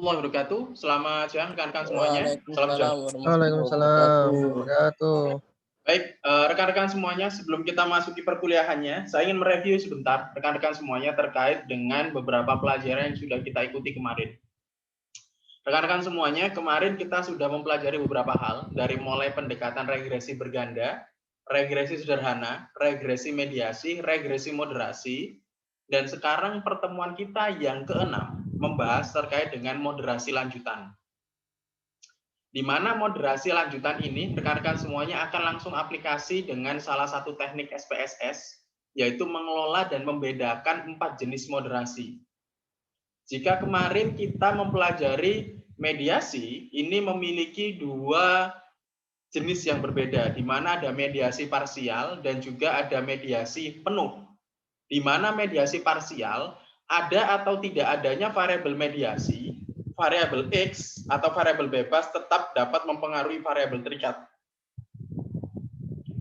warahmatullahi wabarakatuh. Selamat siang rekan-rekan semuanya. Salam Waalaikumsalam sejahtera. warahmatullahi Waalaikumsalam wabarakatuh. wabarakatuh. Baik, rekan-rekan semuanya, sebelum kita masuki perkuliahannya, saya ingin mereview sebentar rekan-rekan semuanya terkait dengan beberapa pelajaran yang sudah kita ikuti kemarin. Rekan-rekan semuanya, kemarin kita sudah mempelajari beberapa hal, dari mulai pendekatan regresi berganda, regresi sederhana, regresi mediasi, regresi moderasi, dan sekarang pertemuan kita yang keenam membahas terkait dengan moderasi lanjutan. Di mana moderasi lanjutan ini rekan-rekan semuanya akan langsung aplikasi dengan salah satu teknik SPSS, yaitu mengelola dan membedakan 4 jenis moderasi. Jika kemarin kita mempelajari mediasi, ini memiliki 2 jenis yang berbeda, di mana ada mediasi parsial dan juga ada mediasi penuh. Di mana mediasi parsial ada atau tidak adanya variabel mediasi, variabel X atau variabel bebas tetap dapat mempengaruhi variabel terikat.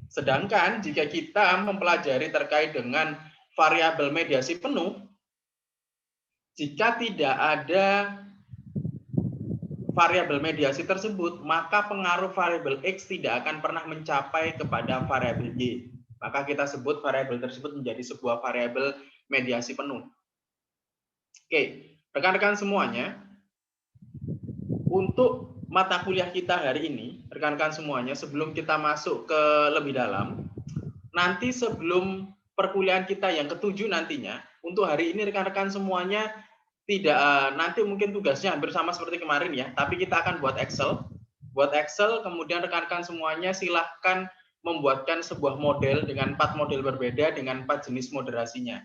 Sedangkan jika kita mempelajari terkait dengan variabel mediasi penuh, jika tidak ada variabel mediasi tersebut, maka pengaruh variabel X tidak akan pernah mencapai kepada variabel Y. Maka kita sebut variabel tersebut menjadi sebuah variabel mediasi penuh. Oke, rekan-rekan semuanya, untuk mata kuliah kita hari ini, rekan-rekan semuanya, sebelum kita masuk ke lebih dalam, nanti sebelum perkuliahan kita yang ke-7 nantinya, untuk hari ini rekan-rekan semuanya tidak, nanti mungkin tugasnya hampir sama seperti kemarin ya, tapi kita akan buat Excel. Buat Excel, kemudian rekan-rekan semuanya silahkan membuatkan sebuah model dengan 4 model berbeda dengan 4 jenis moderasinya.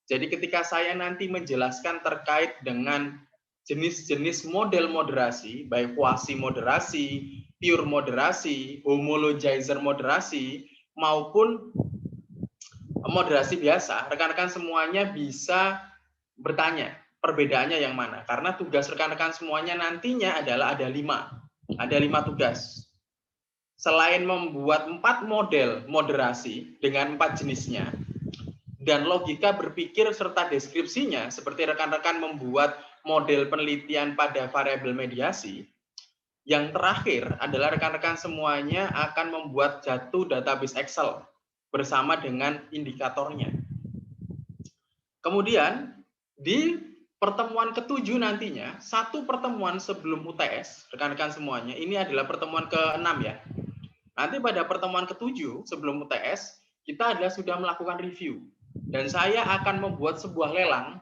Jadi ketika saya nanti menjelaskan terkait dengan jenis-jenis model moderasi, baik kuasi moderasi, pure moderasi, homologizer moderasi, maupun moderasi biasa, rekan-rekan semuanya bisa bertanya perbedaannya yang mana. Karena tugas rekan-rekan semuanya nantinya adalah ada 5. Ada 5 tugas. Selain membuat 4 model moderasi dengan 4 jenisnya, dan logika berpikir serta deskripsinya, seperti rekan-rekan membuat model penelitian pada variabel mediasi, yang terakhir adalah rekan-rekan semuanya akan membuat jatuh database Excel bersama dengan indikatornya. Kemudian, di pertemuan ke-7 nantinya, satu pertemuan sebelum UTS, rekan-rekan semuanya, ini adalah pertemuan ke-6 ya. Nanti pada pertemuan ke-7 sebelum UTS, kita adalah sudah melakukan review. Dan saya akan membuat sebuah lelang,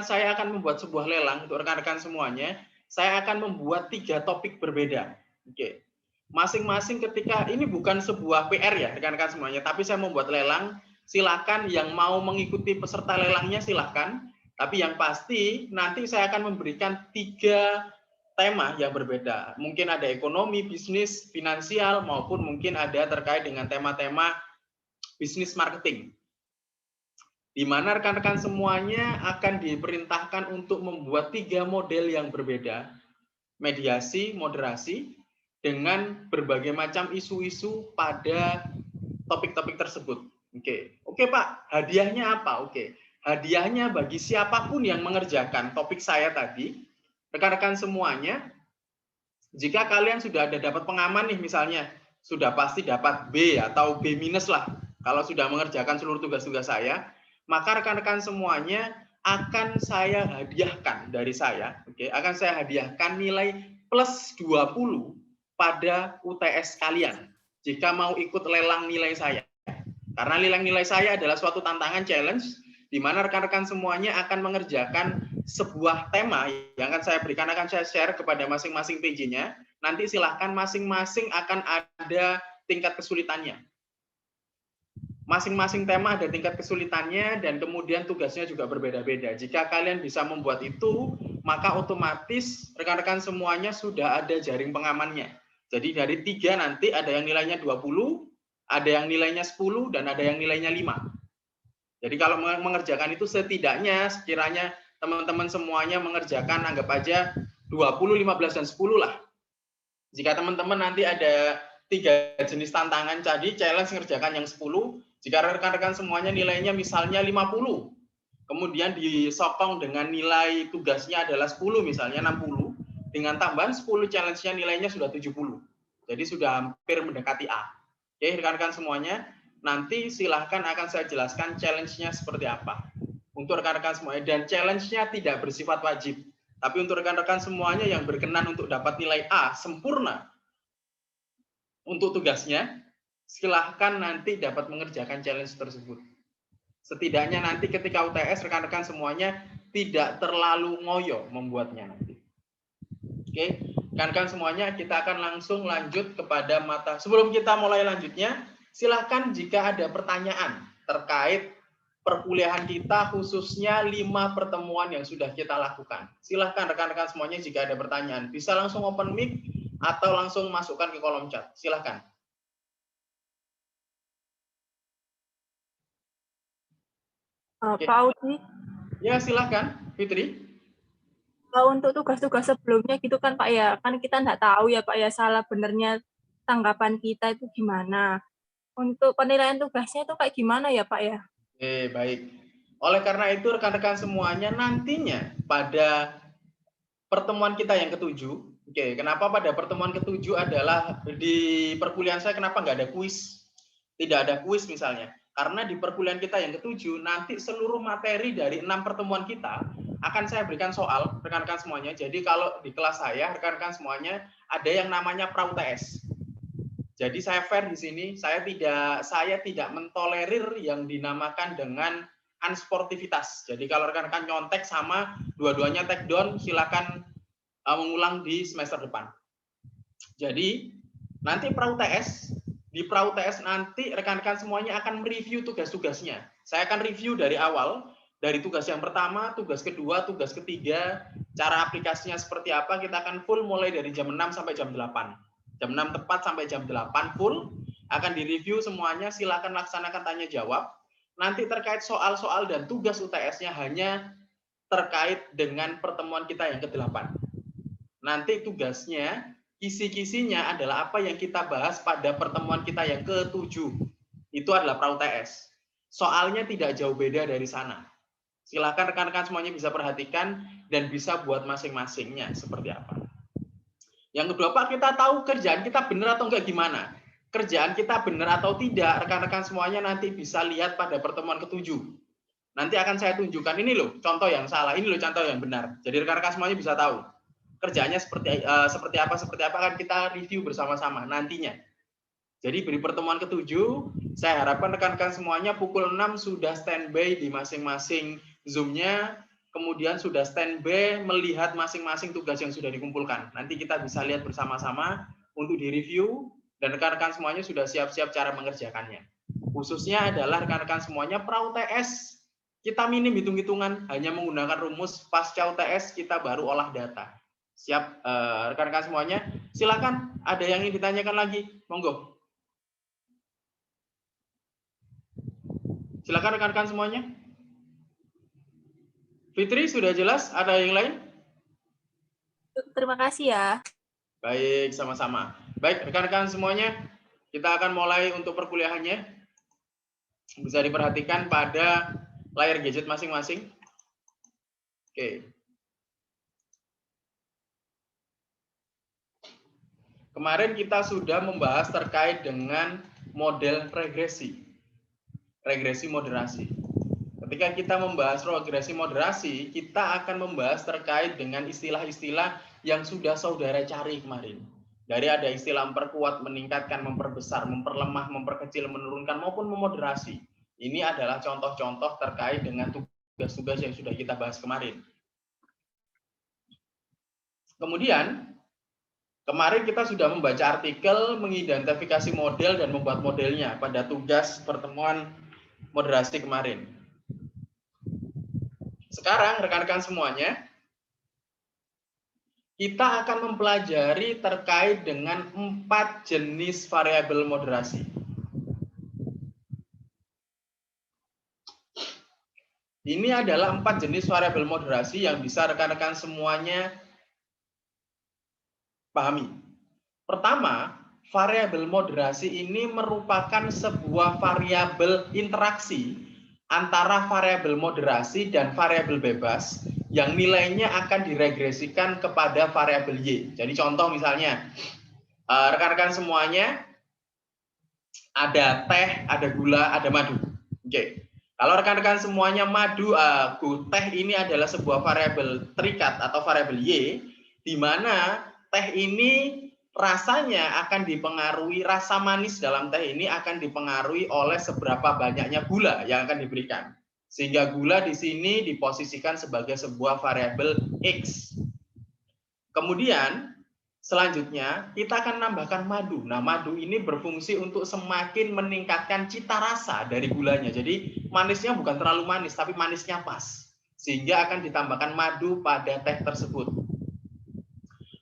saya akan membuat sebuah lelang untuk rekan-rekan semuanya. Saya akan membuat 3 topik berbeda. Masing-masing ketika ini bukan sebuah PR ya rekan-rekan semuanya, tapi saya membuat lelang. Silakan yang mau mengikuti peserta lelangnya silakan. Tapi yang pasti nanti saya akan memberikan 3 tema yang berbeda. Mungkin ada ekonomi, bisnis, finansial, maupun mungkin ada terkait dengan tema-tema bisnis marketing. Di mana rekan-rekan semuanya akan diperintahkan untuk membuat 3 model yang berbeda. Mediasi, moderasi, dengan berbagai macam isu-isu pada topik-topik tersebut. Oke Pak, hadiahnya apa? Hadiahnya bagi siapapun yang mengerjakan topik saya tadi, rekan-rekan semuanya, jika kalian sudah ada dapat pengaman nih misalnya, sudah pasti dapat B atau B minus lah, kalau sudah mengerjakan seluruh tugas-tugas saya, maka rekan-rekan semuanya akan saya hadiahkan dari saya, akan saya hadiahkan nilai plus 20 pada UTS kalian, jika mau ikut lelang nilai saya. Karena lelang nilai saya adalah suatu tantangan challenge, di mana rekan-rekan semuanya akan mengerjakan sebuah tema yang akan saya berikan, akan saya share kepada masing-masing PJ-nya. Nanti silahkan masing-masing akan ada tingkat kesulitannya. Masing-masing tema ada tingkat kesulitannya dan kemudian tugasnya juga berbeda-beda. Jika kalian bisa membuat itu, maka otomatis rekan-rekan semuanya sudah ada jaring pengamannya. Jadi dari 3 nanti ada yang nilainya 20, ada yang nilainya 10, dan ada yang nilainya 5. Jadi kalau mengerjakan itu setidaknya sekiranya teman-teman semuanya mengerjakan anggap aja 20, 15, dan 10 lah. Jika teman-teman nanti ada 3 jenis tantangan tadi, challenge mengerjakan yang 10, jika rekan-rekan semuanya nilainya misalnya 50, kemudian disokong dengan nilai tugasnya adalah 10 misalnya 60, dengan tambahan 10 challenge-nya nilainya sudah 70. Jadi sudah hampir mendekati A. Oke, rekan-rekan semuanya, nanti silahkan akan saya jelaskan challenge-nya seperti apa. Untuk rekan-rekan semuanya, dan challenge-nya tidak bersifat wajib. Tapi untuk rekan-rekan semuanya yang berkenan untuk dapat nilai A sempurna untuk tugasnya, silahkan nanti dapat mengerjakan challenge tersebut. Setidaknya nanti ketika UTS rekan-rekan semuanya tidak terlalu ngoyo membuatnya nanti. Oke, rekan-rekan semuanya kita akan langsung lanjut kepada mata. Sebelum kita mulai lanjutnya, silahkan jika ada pertanyaan terkait perkuliahan kita khususnya 5 pertemuan yang sudah kita lakukan. Silahkan rekan-rekan semuanya jika ada pertanyaan bisa langsung open mic atau langsung masukkan ke kolom chat. Silahkan. Pak Audi. Ya, silahkan, Fitri. Untuk tugas-tugas sebelumnya gitu kan Pak ya, kan kita nggak tahu ya Pak ya salah benernya tanggapan kita itu gimana. Untuk penilaian tugasnya itu kayak gimana ya Pak ya? Oke, baik. Oleh karena itu rekan-rekan semuanya nantinya pada pertemuan kita yang ketujuh, oke, kenapa pada pertemuan ketujuh adalah di perkuliahan saya kenapa nggak ada kuis? Tidak ada kuis misalnya. Karena di perkuliahan kita yang ketujuh, nanti seluruh materi dari 6 pertemuan kita akan saya berikan soal, rekan-rekan semuanya. Jadi kalau di kelas saya, rekan-rekan semuanya, ada yang namanya pra-UTS. Jadi saya fair di sini, saya tidak mentolerir yang dinamakan dengan unsportivitas. Jadi kalau rekan-rekan nyontek sama dua-duanya take down, silakan mengulang di semester depan. Jadi nanti pra-UTS, di pra-UTS nanti rekan-rekan semuanya akan mereview tugas-tugasnya. Saya akan review dari awal, dari tugas yang pertama, tugas kedua, tugas ketiga, cara aplikasinya seperti apa, kita akan full mulai dari jam 6 sampai jam 8. Jam 6 tepat sampai jam 8 full, akan direview semuanya, silakan laksanakan tanya jawab. Nanti terkait soal-soal dan tugas UTS-nya hanya terkait dengan pertemuan kita yang ke-8. Nanti tugasnya, kisi-kisinya adalah apa yang kita bahas pada pertemuan kita yang ke-7. Itu adalah pra-UTS. Soalnya tidak jauh beda dari sana. Silakan rekan-rekan semuanya bisa perhatikan dan bisa buat masing-masingnya seperti apa. Yang kedua, Pak, kita tahu kerjaan kita benar atau enggak gimana? Kerjaan kita benar atau tidak, rekan-rekan semuanya nanti bisa lihat pada pertemuan ke-7. Nanti akan saya tunjukkan, ini loh contoh yang salah, ini loh contoh yang benar. Jadi rekan-rekan semuanya bisa tahu. Kerjanya seperti apa akan kita review bersama-sama nantinya. Jadi di pertemuan ke-7, saya harapkan rekan-rekan semuanya pukul 6 sudah standby di masing-masing Zoom-nya, kemudian sudah standby melihat masing-masing tugas yang sudah dikumpulkan. Nanti kita bisa lihat bersama-sama untuk direview, dan rekan-rekan semuanya sudah siap-siap cara mengerjakannya. Khususnya adalah rekan-rekan semuanya pra-UTS, kita minim hitung-hitungan, hanya menggunakan rumus, pasca UTS kita baru olah data. Siap rekan-rekan semuanya? Silakan, ada yang ingin ditanyakan lagi? Monggo. Silakan rekan-rekan semuanya. Fitri, sudah jelas? Ada yang lain? Terima kasih ya. Baik, sama-sama. Baik, rekan-rekan semuanya, kita akan mulai untuk perkuliahannya. Bisa diperhatikan pada layar gadget masing-masing. Oke. Kemarin kita sudah membahas terkait dengan model regresi. Regresi moderasi. Ketika kita membahas regresi moderasi, kita akan membahas terkait dengan istilah-istilah yang sudah saudara cari kemarin. Dari ada istilah memperkuat, meningkatkan, memperbesar, memperlemah, memperkecil, menurunkan, maupun memoderasi. Ini adalah contoh-contoh terkait dengan tugas-tugas yang sudah kita bahas kemarin. Kemudian, kemarin kita sudah membaca artikel, mengidentifikasi model, dan membuat modelnya pada tugas pertemuan moderasi kemarin. Sekarang rekan-rekan semuanya, kita akan mempelajari terkait dengan 4 jenis variabel moderasi. Ini adalah 4 jenis variabel moderasi yang bisa rekan-rekan semuanya pahami. Pertama, variabel moderasi ini merupakan sebuah variabel interaksi antara variabel moderasi dan variabel bebas yang nilainya akan diregresikan kepada variabel Y. Jadi contoh misalnya, rekan-rekan semuanya ada teh, ada gula, ada madu. Oke. Kalau rekan-rekan semuanya teh ini adalah sebuah variabel terikat atau variabel Y, di mana teh ini rasanya akan dipengaruhi, rasa manis dalam teh ini akan dipengaruhi oleh seberapa banyaknya gula yang akan diberikan. Sehingga gula di sini diposisikan sebagai sebuah variabel X. Kemudian selanjutnya kita akan menambahkan madu. Nah, madu ini berfungsi untuk semakin meningkatkan cita rasa dari gulanya. Jadi manisnya bukan terlalu manis, tapi manisnya pas. Sehingga akan ditambahkan madu pada teh tersebut.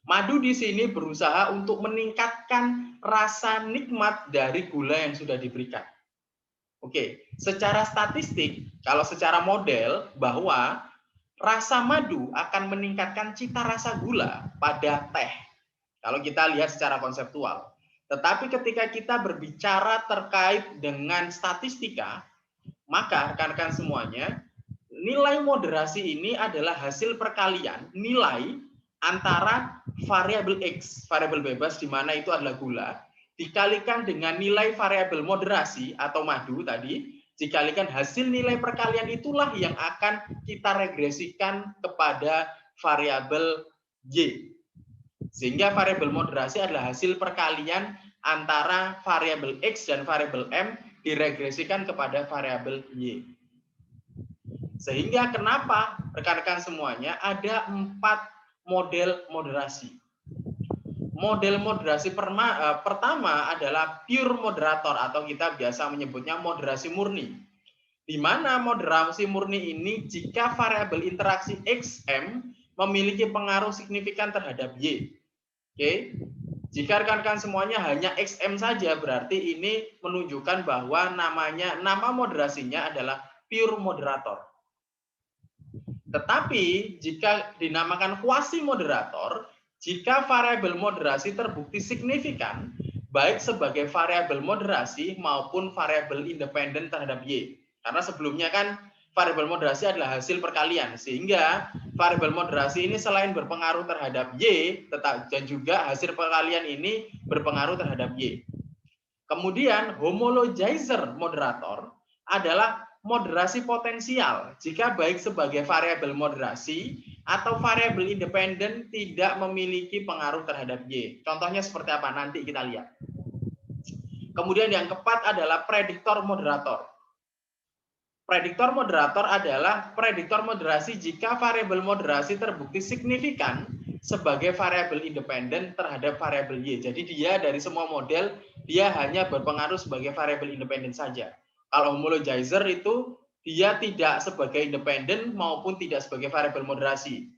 Madu di sini berusaha untuk meningkatkan rasa nikmat dari gula yang sudah diberikan. Oke, secara statistik, kalau secara model bahwa rasa madu akan meningkatkan cita rasa gula pada teh. Kalau kita lihat secara konseptual. Tetapi ketika kita berbicara terkait dengan statistika, maka rekan-rekan semuanya, nilai moderasi ini adalah hasil perkalian nilai antara variabel X, variabel bebas di mana itu adalah gula, dikalikan dengan nilai variabel moderasi atau madu tadi, dikalikan hasil nilai perkalian itulah yang akan kita regresikan kepada variabel Y. Sehingga variabel moderasi adalah hasil perkalian antara variabel X dan variabel M diregresikan kepada variabel Y. Sehingga kenapa rekan-rekan semuanya ada 4 model moderasi. Model moderasi pertama adalah pure moderator atau kita biasa menyebutnya moderasi murni. Di mana moderasi murni ini jika variabel interaksi XM memiliki pengaruh signifikan terhadap Y. Oke. Jika rekan-rekan semuanya hanya XM saja berarti ini menunjukkan bahwa nama moderasinya adalah pure moderator. Tetapi jika dinamakan quasi moderator, jika variabel moderasi terbukti signifikan, baik sebagai variabel moderasi maupun variabel independen terhadap Y. Karena sebelumnya kan variabel moderasi adalah hasil perkalian, sehingga variabel moderasi ini selain berpengaruh terhadap Y, dan juga hasil perkalian ini berpengaruh terhadap Y. Kemudian homologizer moderator adalah moderasi potensial jika baik sebagai variabel moderasi atau variabel independen tidak memiliki pengaruh terhadap Y. Contohnya seperti apa? Nanti kita lihat. Kemudian yang keempat adalah prediktor moderator. Prediktor moderator adalah prediktor moderasi jika variabel moderasi terbukti signifikan sebagai variabel independen terhadap variabel Y. Jadi dia dari semua model, dia hanya berpengaruh sebagai variabel independen saja. Kalau homologizer itu dia tidak sebagai independen maupun tidak sebagai variabel moderasi.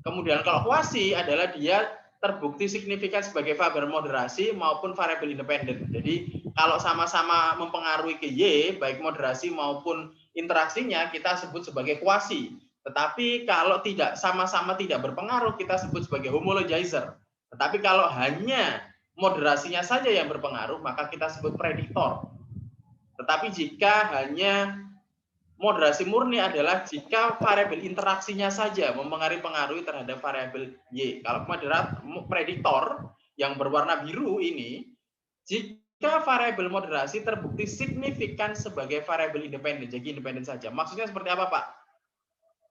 Kemudian kalau quasi adalah dia terbukti signifikan sebagai variabel moderasi maupun variabel independen. Jadi kalau sama-sama mempengaruhi ke Y, baik moderasi maupun interaksinya kita sebut sebagai quasi. Tetapi kalau tidak sama-sama tidak berpengaruh kita sebut sebagai homologizer. Tetapi kalau hanya moderasinya saja yang berpengaruh maka kita sebut prediktor. Tetapi jika hanya moderasi murni adalah jika variabel interaksinya saja mempengaruhi terhadap variabel Y. Kalau prediktor yang berwarna biru ini, jika variabel moderasi terbukti signifikan sebagai variabel independen, jadi independen saja. Maksudnya seperti apa, Pak?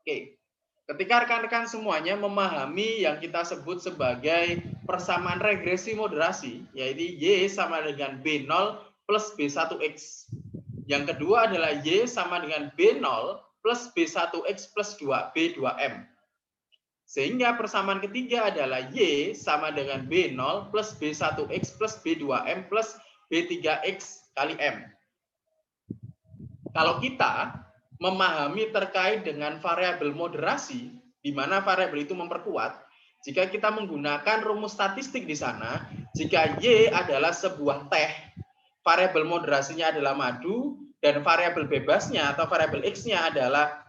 Oke. Ketika rekan-rekan semuanya memahami yang kita sebut sebagai persamaan regresi moderasi, yaitu Y sama dengan B0 plus B1X. Yang kedua adalah Y sama dengan B0 plus B1X plus 2B2M. Sehingga persamaan ketiga adalah Y sama dengan B0 plus B1X plus B2M plus B3X kali M. Kalau kita memahami terkait dengan variabel moderasi, di mana variabel itu memperkuat, jika kita menggunakan rumus statistik di sana, jika Y adalah sebuah teh, variabel moderasinya adalah madu, dan variabel bebasnya atau variabel X-nya adalah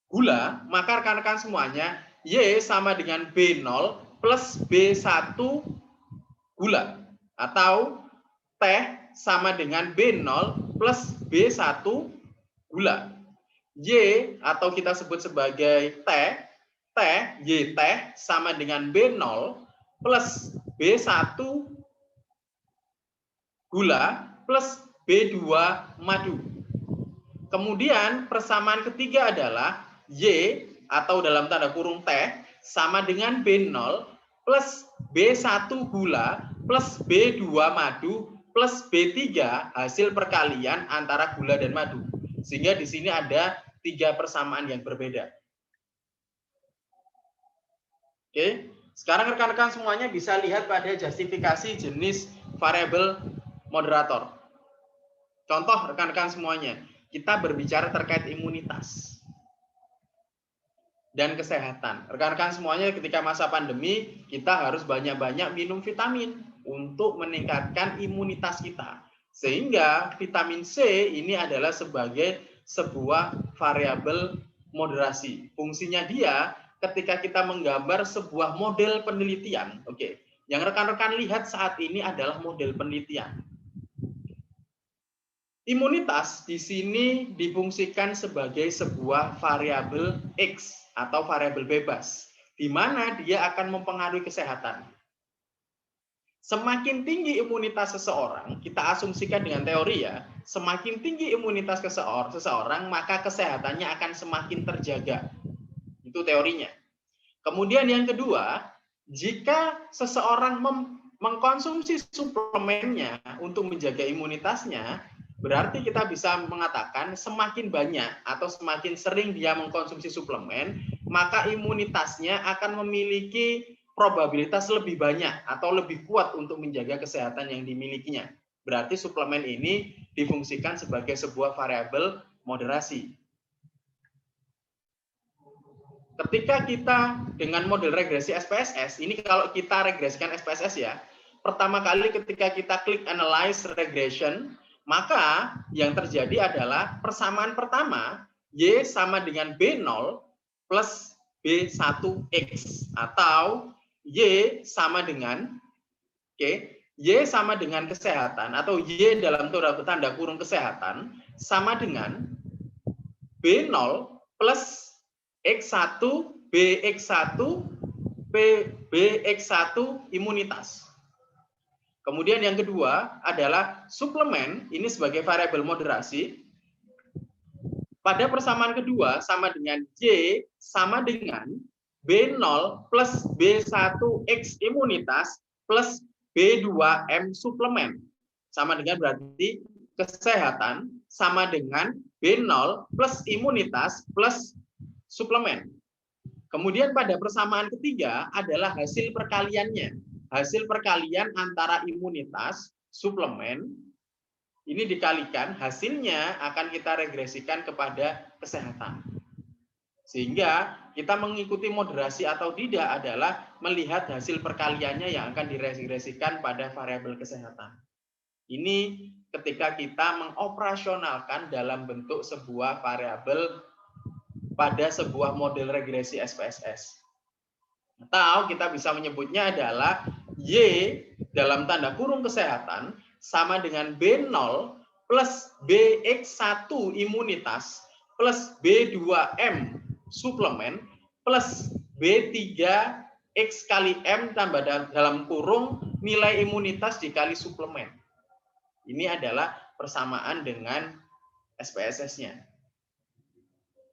gula, maka rekan-rekan semuanya, Y sama dengan B0 plus B1 gula, atau teh sama dengan B0 plus B1 gula. Y atau kita sebut sebagai T, Y teh sama dengan B0 plus B1 gula plus B2 madu. Kemudian persamaan ketiga adalah Y atau dalam tanda kurung T sama dengan B0 plus B1 gula plus B2 madu plus B3 hasil perkalian antara gula dan madu. Sehingga di sini ada 3 persamaan yang berbeda. Oke, sekarang rekan-rekan semuanya bisa lihat pada justifikasi jenis variabel moderator. Contoh rekan-rekan semuanya, kita berbicara terkait imunitas dan kesehatan. Rekan-rekan semuanya ketika masa pandemi, kita harus banyak-banyak minum vitamin untuk meningkatkan imunitas kita. Sehingga vitamin C ini adalah sebagai sebuah variabel moderasi. Fungsinya dia ketika kita menggambar sebuah model penelitian. Oke, yang rekan-rekan lihat saat ini adalah model penelitian. Imunitas di sini difungsikan sebagai sebuah variabel X atau variabel bebas, di mana dia akan mempengaruhi kesehatan. Semakin tinggi imunitas seseorang, kita asumsikan dengan teori ya, semakin tinggi imunitas seseorang, maka kesehatannya akan semakin terjaga. Itu teorinya. Kemudian yang kedua, jika seseorang mengkonsumsi suplemennya untuk menjaga imunitasnya, berarti kita bisa mengatakan semakin banyak atau semakin sering dia mengkonsumsi suplemen, maka imunitasnya akan memiliki probabilitas lebih banyak atau lebih kuat untuk menjaga kesehatan yang dimilikinya. Berarti suplemen ini difungsikan sebagai sebuah variabel moderasi. Ketika kita dengan model regresi SPSS, ini kalau kita regresikan SPSS ya, pertama kali ketika kita klik analyze regression, maka yang terjadi adalah persamaan pertama, Y sama dengan B0 plus B1X, atau Y sama dengan, Y sama dengan kesehatan, atau Y dalam tanda kurung kesehatan, sama dengan B0 plus X1, BX1, BX1 imunitas. Kemudian yang kedua adalah suplemen, ini sebagai variabel moderasi. Pada persamaan kedua sama dengan Y sama dengan B0 plus B1X imunitas plus B2M suplemen. Sama dengan berarti kesehatan sama dengan B0 plus imunitas plus suplemen. Kemudian pada persamaan ketiga adalah hasil perkaliannya. Hasil perkalian antara imunitas, suplemen, ini dikalikan, hasilnya akan kita regresikan kepada kesehatan. Sehingga kita mengikuti moderasi atau tidak adalah melihat hasil perkaliannya yang akan diregresikan pada variabel kesehatan. Ini ketika kita mengoperasionalkan dalam bentuk sebuah variabel pada sebuah model regresi SPSS. Atau kita bisa menyebutnya adalah Y dalam tanda kurung kesehatan sama dengan B0 plus BX1 imunitas plus B2M suplemen plus B3X kali M tambah dalam kurung nilai imunitas dikali suplemen. Ini adalah persamaan dengan SPSS-nya.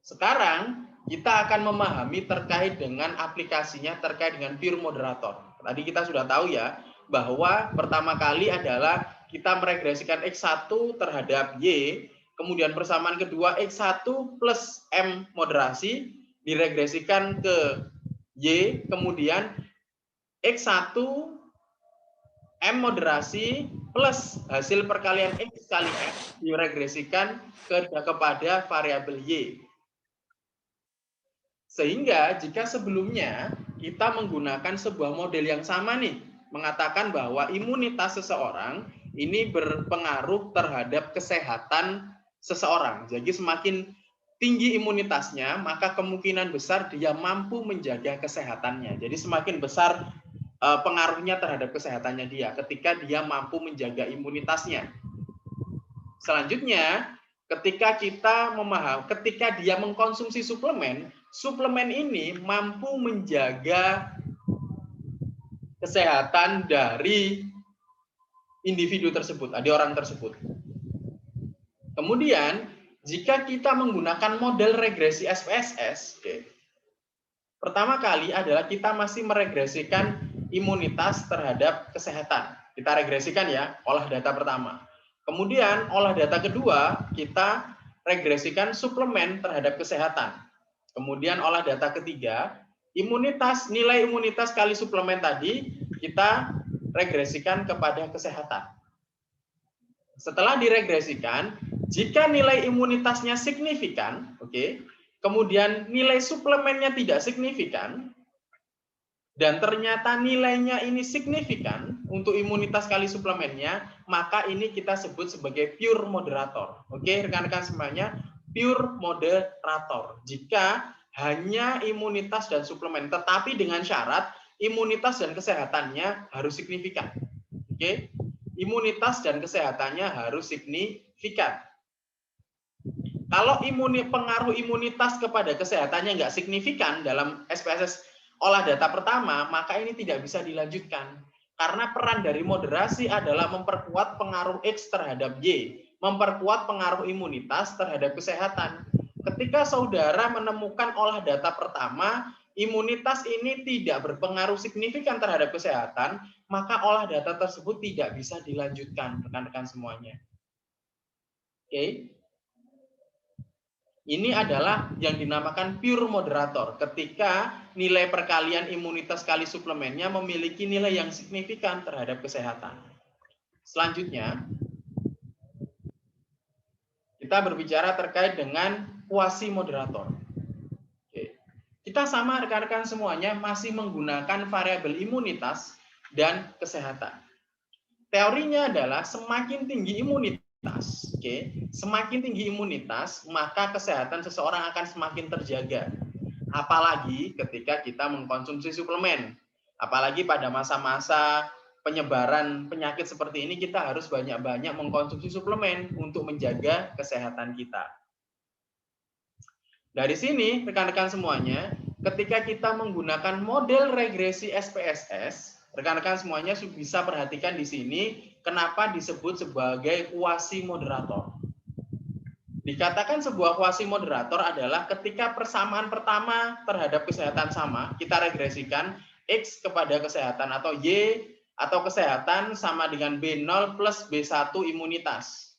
Sekarang kita akan memahami terkait dengan aplikasinya terkait dengan pure moderator. Tadi kita sudah tahu ya bahwa pertama kali adalah kita meregresikan X1 terhadap Y, kemudian persamaan kedua X1 plus M moderasi diregresikan ke Y, kemudian X1 M moderasi plus hasil perkalian X kali M diregresikan kepada variabel Y. Sehingga jika sebelumnya kita menggunakan sebuah model yang sama nih, mengatakan bahwa imunitas seseorang ini berpengaruh terhadap kesehatan seseorang. Jadi semakin tinggi imunitasnya, maka kemungkinan besar dia mampu menjaga kesehatannya. Jadi semakin besar pengaruhnya terhadap kesehatannya dia ketika dia mampu menjaga imunitasnya. Selanjutnya, ketika dia mengkonsumsi suplemen, suplemen ini mampu menjaga kesehatan dari individu tersebut, dari orang tersebut. Kemudian, jika kita menggunakan model regresi SPSS, pertama kali adalah kita masih meregresikan imunitas terhadap kesehatan. Kita regresikan ya, olah data pertama. Kemudian, olah data kedua, kita regresikan suplemen terhadap kesehatan. Kemudian, olah data ketiga, nilai imunitas kali suplemen tadi, kita regresikan kepada kesehatan. Setelah diregresikan, jika nilai imunitasnya signifikan, kemudian nilai suplemennya tidak signifikan, dan ternyata nilainya ini signifikan untuk imunitas kali suplemennya, maka ini kita sebut sebagai pure moderator. Oke, rekan-rekan semuanya, pure moderator. Jika hanya imunitas dan suplemen, tetapi dengan syarat imunitas dan kesehatannya harus signifikan. Oke, imunitas dan kesehatannya harus signifikan. Kalau pengaruh imunitas kepada kesehatannya nggak signifikan dalam SPSS olah data pertama, maka ini tidak bisa dilanjutkan. Karena peran dari moderasi adalah memperkuat pengaruh X terhadap Y, memperkuat pengaruh imunitas terhadap kesehatan. Ketika saudara menemukan olah data pertama, imunitas ini tidak berpengaruh signifikan terhadap kesehatan, maka olah data tersebut tidak bisa dilanjutkan, rekan-rekan semuanya. Oke. Ini adalah yang dinamakan pure moderator. Ketika nilai perkalian imunitas kali suplemennya memiliki nilai yang signifikan terhadap kesehatan. Selanjutnya, kita berbicara terkait dengan quasi moderator. Kita sama rekan-rekan semuanya masih menggunakan variabel imunitas dan kesehatan. Teorinya adalah semakin tinggi imunitas, semakin tinggi imunitas, maka kesehatan seseorang akan semakin terjaga. Apalagi ketika kita mengkonsumsi suplemen. Apalagi pada masa-masa penyebaran penyakit seperti ini, kita harus banyak-banyak mengkonsumsi suplemen untuk menjaga kesehatan kita. Dari sini, rekan-rekan semuanya, ketika kita menggunakan model regresi SPSS, rekan-rekan semuanya bisa perhatikan di sini kenapa disebut sebagai quasi moderator. Dikatakan sebuah quasi moderator adalah ketika persamaan pertama terhadap kesehatan sama, kita regresikan X kepada kesehatan atau Y atau kesehatan sama dengan B0 plus B1 imunitas.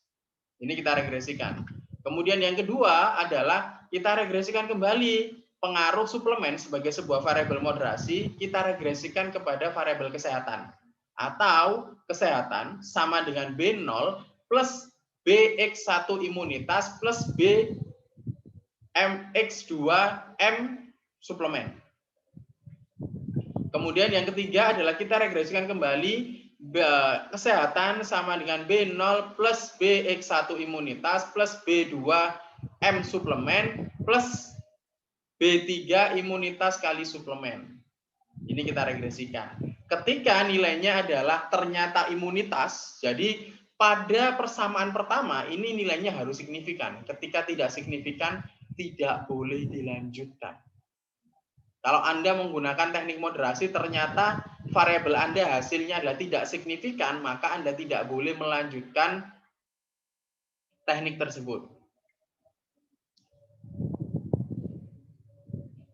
Ini kita regresikan. Kemudian yang kedua adalah kita regresikan kembali pengaruh suplemen sebagai sebuah variabel moderasi, kita regresikan kepada variabel kesehatan. Atau kesehatan sama dengan B0 plus BX1 imunitas plus BMX2M suplemen. Kemudian yang ketiga adalah kita regresikan kembali kesehatan sama dengan B0 plus BX1 imunitas plus B2M suplemen plus B3 imunitas kali suplemen. Ini kita regresikan. Ketika nilainya adalah ternyata imunitas, jadi pada persamaan pertama ini nilainya harus signifikan. Ketika tidak signifikan, tidak boleh dilanjutkan. Kalau Anda menggunakan teknik moderasi, ternyata variabel Anda hasilnya adalah tidak signifikan, maka Anda tidak boleh melanjutkan teknik tersebut.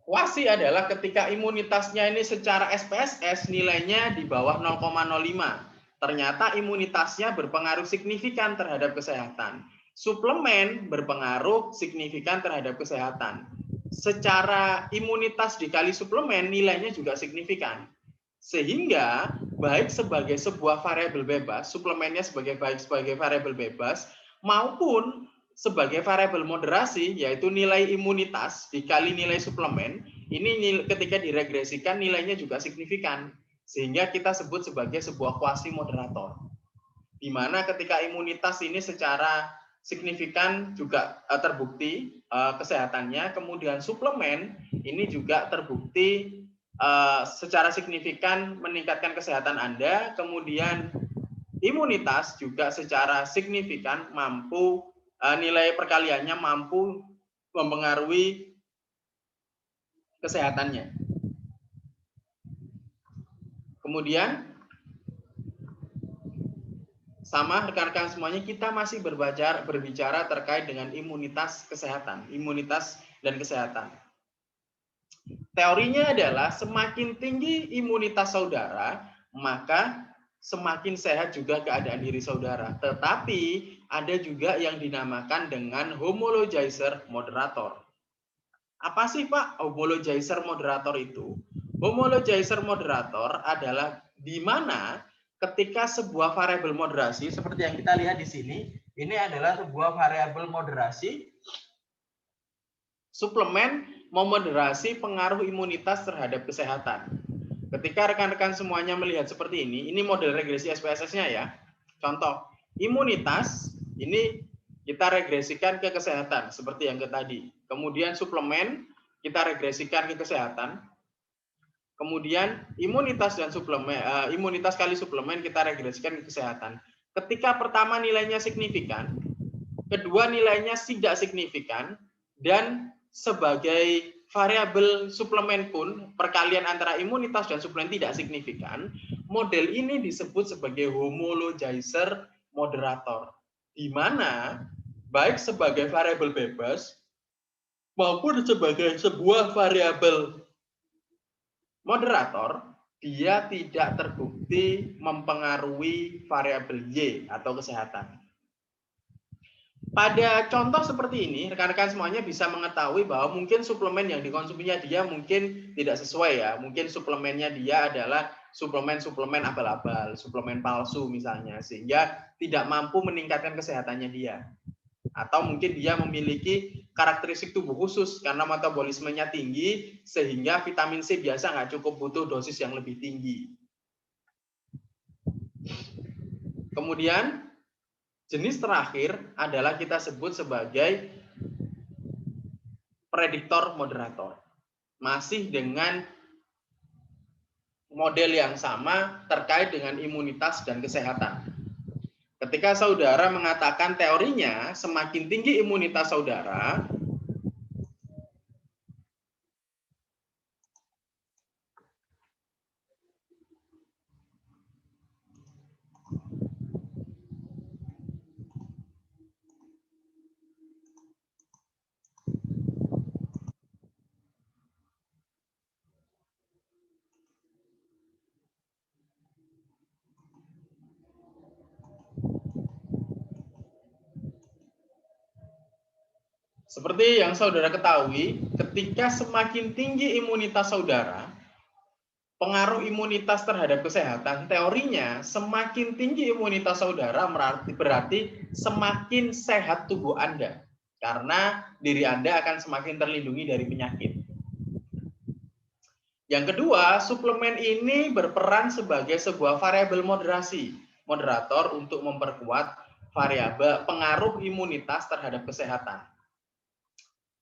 Quasi adalah ketika imunitasnya ini secara SPSS nilainya di bawah 0,05. Ternyata imunitasnya berpengaruh signifikan terhadap kesehatan. Suplemen berpengaruh signifikan terhadap kesehatan. Secara imunitas dikali suplemen nilainya juga signifikan. Sehingga baik sebagai sebuah variabel bebas, suplemennya baik sebagai variabel bebas, maupun sebagai variabel moderasi, yaitu nilai imunitas dikali nilai suplemen, ini ketika diregresikan nilainya juga signifikan. Sehingga kita sebut sebagai sebuah quasi moderator. Di mana ketika imunitas ini secara signifikan juga terbukti kesehatannya, kemudian suplemen ini juga terbukti secara signifikan meningkatkan kesehatan Anda, kemudian imunitas juga secara signifikan mampu nilai perkaliannya mampu mempengaruhi kesehatannya. Kemudian sama rekan-rekan semuanya, kita masih berbicara terkait dengan imunitas kesehatan, imunitas dan kesehatan. Teorinya adalah semakin tinggi imunitas saudara, maka semakin sehat juga keadaan diri saudara. Tetapi ada juga yang dinamakan dengan homologizer moderator. Apa sih Pak homologizer moderator itu? Homologizer moderator adalah di mana ketika sebuah variabel moderasi seperti yang kita lihat di sini, ini adalah sebuah variabel moderasi suplemen memoderasi pengaruh imunitas terhadap kesehatan. Ketika rekan-rekan semuanya melihat seperti ini model regresi SPSS-nya ya. Contoh, imunitas ini kita regresikan ke kesehatan seperti yang tadi. Kemudian suplemen kita regresikan ke kesehatan. Kemudian imunitas dan suplemen, imunitas kali suplemen kita regresikan ke kesehatan. Ketika pertama nilainya signifikan, kedua nilainya tidak signifikan, dan sebagai variabel suplemen pun perkalian antara imunitas dan suplemen tidak signifikan, model ini disebut sebagai homologizer moderator, di mana baik sebagai variabel bebas maupun sebagai sebuah variabel moderator, dia tidak terbukti mempengaruhi variabel Y atau kesehatan. Pada contoh seperti ini, rekan-rekan semuanya bisa mengetahui bahwa mungkin suplemen yang dikonsumsinya dia mungkin tidak sesuai ya. Mungkin suplemennya dia adalah suplemen-suplemen abal-abal, suplemen palsu misalnya, sehingga tidak mampu meningkatkan kesehatannya dia. Atau mungkin dia memiliki karakteristik tubuh khusus karena metabolismenya tinggi, sehingga vitamin C biasa nggak cukup, butuh dosis yang lebih tinggi. Kemudian jenis terakhir adalah kita sebut sebagai prediktor moderator. Masih dengan model yang sama terkait dengan imunitas dan kesehatan. Ketika saudara mengatakan teorinya semakin tinggi imunitas saudara, seperti yang saudara ketahui, ketika semakin tinggi imunitas saudara, pengaruh imunitas terhadap kesehatan, teorinya semakin tinggi imunitas saudara berarti semakin sehat tubuh Anda. Karena diri Anda akan semakin terlindungi dari penyakit. Yang kedua, suplemen ini berperan sebagai sebuah variabel moderator untuk memperkuat variabel pengaruh imunitas terhadap kesehatan.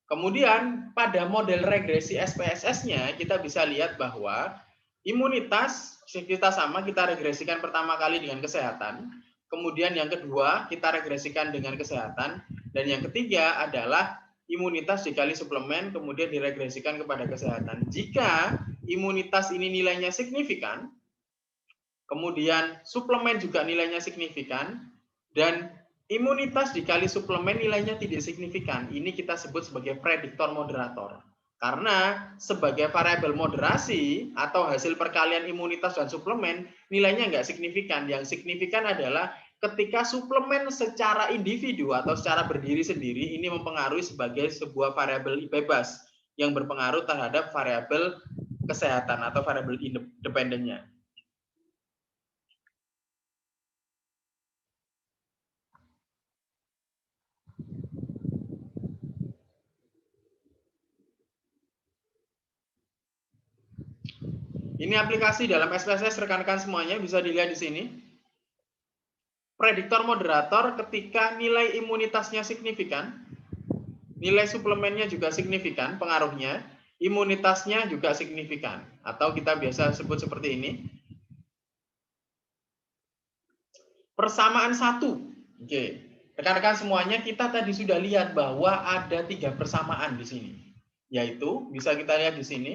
Kemudian pada model regresi SPSS-nya kita bisa lihat bahwa imunitas kita regresikan pertama kali dengan kesehatan, kemudian yang kedua kita regresikan dengan kesehatan, dan yang ketiga adalah imunitas dikali suplemen kemudian diregresikan kepada kesehatan. Jika imunitas ini nilainya signifikan, kemudian suplemen juga nilainya signifikan, dan imunitas dikali suplemen nilainya tidak signifikan, ini kita sebut sebagai prediktor moderator. Karena sebagai variabel moderasi atau hasil perkalian imunitas dan suplemen, nilainya nggak signifikan. Yang signifikan adalah ketika suplemen secara individu atau secara berdiri sendiri, ini mempengaruhi sebagai sebuah variabel bebas yang berpengaruh terhadap variabel kesehatan atau variabel independennya. Ini aplikasi dalam SPSS, rekan-rekan semuanya bisa dilihat di sini. Prediktor moderator ketika nilai imunitasnya signifikan, nilai suplemennya juga signifikan pengaruhnya, imunitasnya juga signifikan. Atau kita biasa sebut seperti ini. Persamaan 1. Oke. Rekan-rekan semuanya, kita tadi sudah lihat bahwa ada 3 persamaan di sini. Yaitu, bisa kita lihat di sini.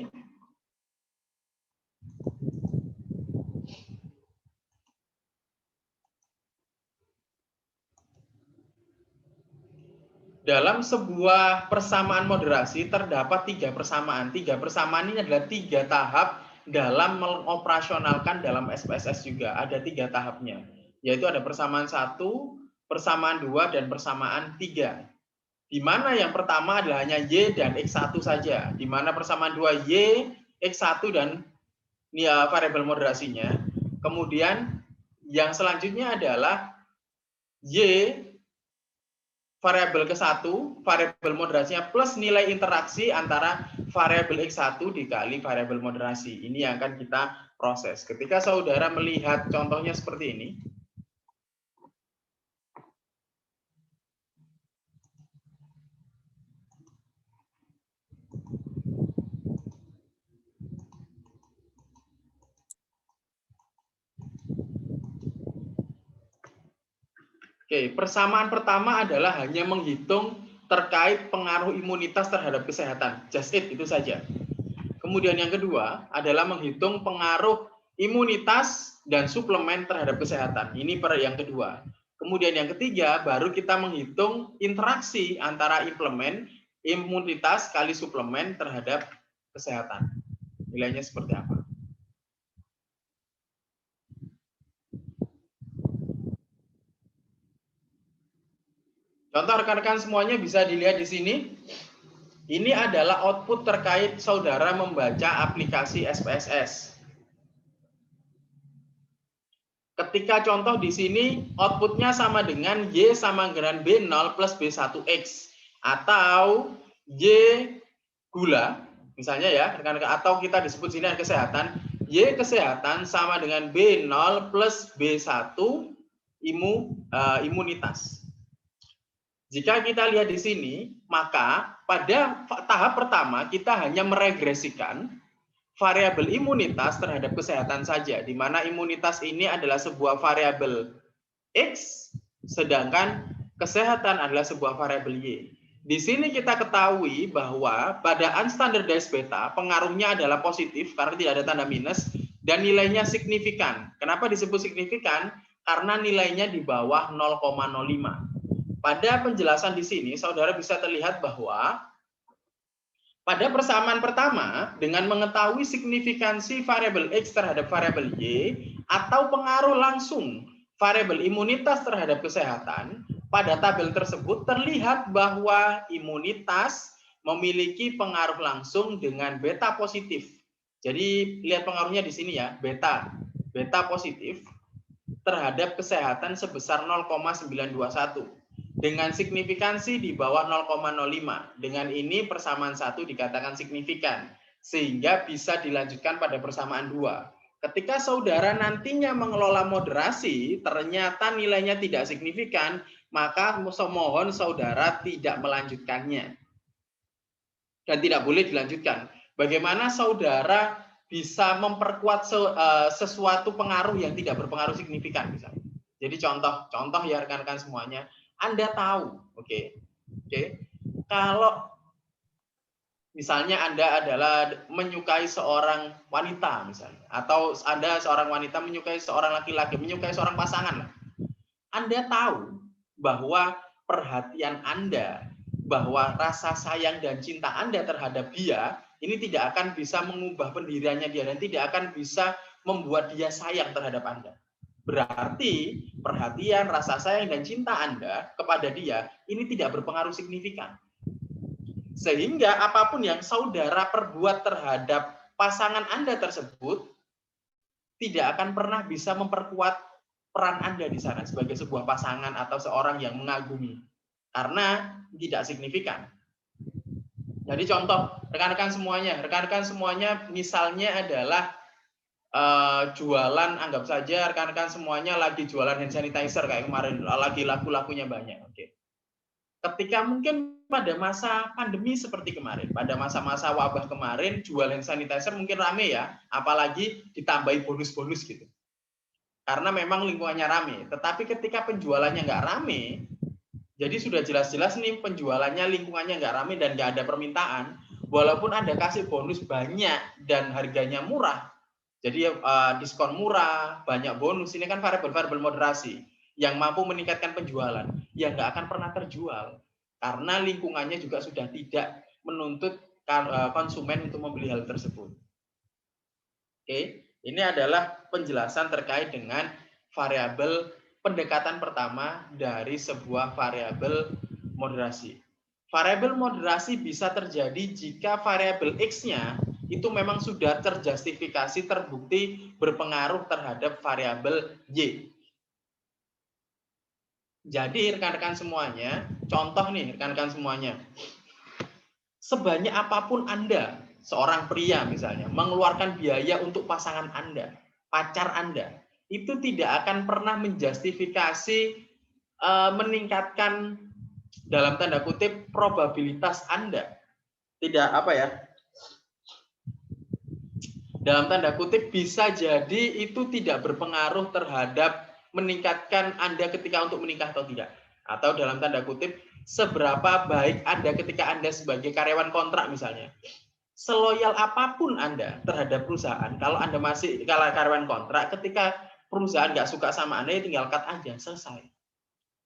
Dalam sebuah persamaan moderasi terdapat 3 persamaan. 3 persamaan ini adalah 3 tahap dalam mengoperasionalkan dalam SPSS juga. Ada 3 tahapnya. Yaitu ada persamaan 1, persamaan 2, dan persamaan 3. Di mana yang pertama adalah hanya Y dan X1 saja. Di mana persamaan 2 Y, X1 dan variabel moderasinya. Kemudian yang selanjutnya adalah Y variabel ke-1, variabel moderasinya plus nilai interaksi antara variabel X1 dikali variabel moderasi. Ini yang akan kita proses. Ketika saudara melihat contohnya seperti ini, oke, persamaan pertama adalah hanya menghitung terkait pengaruh imunitas terhadap kesehatan. Just it, itu saja. Kemudian yang kedua adalah menghitung pengaruh imunitas dan suplemen terhadap kesehatan. Ini yang kedua. Kemudian yang ketiga, baru kita menghitung interaksi antara implemen, imunitas kali suplemen terhadap kesehatan. Nilainya seperti apa? Contoh rekan-rekan semuanya bisa dilihat di sini. Ini adalah output terkait saudara membaca aplikasi SPSS. Ketika contoh di sini outputnya sama dengan Y sama dengan B0 plus B1X. Atau Y gula, misalnya ya, rekan-rekan, atau kita disebut sini kesehatan. Y kesehatan sama dengan B0 plus B1 imunitas. Jika kita lihat di sini, maka pada tahap pertama kita hanya meregresikan variabel imunitas terhadap kesehatan saja, di mana imunitas ini adalah sebuah variabel X, sedangkan kesehatan adalah sebuah variabel Y. Di sini kita ketahui bahwa pada unstandardized beta pengaruhnya adalah positif karena tidak ada tanda minus dan nilainya signifikan. Kenapa disebut signifikan? Karena nilainya di bawah 0,05. Pada penjelasan di sini, saudara bisa terlihat bahwa pada persamaan pertama, dengan mengetahui signifikansi variabel X terhadap variabel Y, atau pengaruh langsung variabel imunitas terhadap kesehatan, pada tabel tersebut terlihat bahwa imunitas memiliki pengaruh langsung dengan beta positif. Jadi, lihat pengaruhnya di sini ya, beta positif terhadap kesehatan sebesar 0,921. Dengan signifikansi di bawah 0,05. Dengan ini persamaan 1 dikatakan signifikan. Sehingga bisa dilanjutkan pada persamaan 2. Ketika saudara nantinya mengelola moderasi, ternyata nilainya tidak signifikan, maka mohon saudara tidak melanjutkannya. Dan tidak boleh dilanjutkan. Bagaimana saudara bisa memperkuat sesuatu pengaruh yang tidak berpengaruh signifikan misalnya. Jadi contoh ya rekan-rekan semuanya, Anda tahu, oke. Kalau misalnya Anda adalah menyukai seorang wanita misalnya, atau Anda seorang wanita menyukai seorang laki-laki, menyukai seorang pasangan, Anda tahu bahwa perhatian Anda, bahwa rasa sayang dan cinta Anda terhadap dia ini tidak akan bisa mengubah pendiriannya dia dan tidak akan bisa membuat dia sayang terhadap Anda. Berarti perhatian, rasa sayang, dan cinta Anda kepada dia ini tidak berpengaruh signifikan. Sehingga apapun yang saudara perbuat terhadap pasangan Anda tersebut tidak akan pernah bisa memperkuat peran Anda di sana sebagai sebuah pasangan atau seorang yang mengagumi. Karena tidak signifikan. Jadi contoh, rekan-rekan semuanya misalnya adalah jualan, anggap saja rekan-rekan semuanya lagi jualan hand sanitizer kayak kemarin, lagi laku-lakunya banyak. Oke. Ketika mungkin pada masa pandemi seperti kemarin, pada masa-masa wabah kemarin, jual hand sanitizer mungkin rame ya, apalagi ditambahi bonus-bonus gitu. karena memang lingkungannya rame. Tetapi ketika penjualannya nggak rame, jadi sudah jelas-jelas nih penjualannya lingkungannya nggak rame dan nggak ada permintaan, walaupun Anda kasih bonus banyak dan harganya murah, jadi diskon murah, banyak bonus, ini kan variabel-variabel moderasi yang mampu meningkatkan penjualan, yang nggak akan pernah terjual karena lingkungannya juga sudah tidak menuntut konsumen untuk membeli hal tersebut. Oke, ini adalah penjelasan terkait dengan variabel pendekatan pertama dari sebuah variabel moderasi. Variabel moderasi bisa terjadi jika variabel X-nya itu memang sudah terjustifikasi, terbukti berpengaruh terhadap variabel Y. Jadi rekan-rekan semuanya, contoh nih rekan-rekan semuanya, sebanyak apapun Anda, seorang pria misalnya, mengeluarkan biaya untuk pasangan Anda, pacar Anda, itu tidak akan pernah menjustifikasi meningkatkan dalam tanda kutip probabilitas Anda. Tidak apa ya? Dalam tanda kutip bisa jadi itu tidak berpengaruh terhadap meningkatkan Anda ketika untuk menikah atau tidak. Atau dalam tanda kutip seberapa baik Anda ketika Anda sebagai karyawan kontrak misalnya. Seloyal apapun Anda terhadap perusahaan, kalau Anda masih karyawan kontrak, ketika perusahaan nggak suka sama Anda, ya tinggal cut aja, selesai.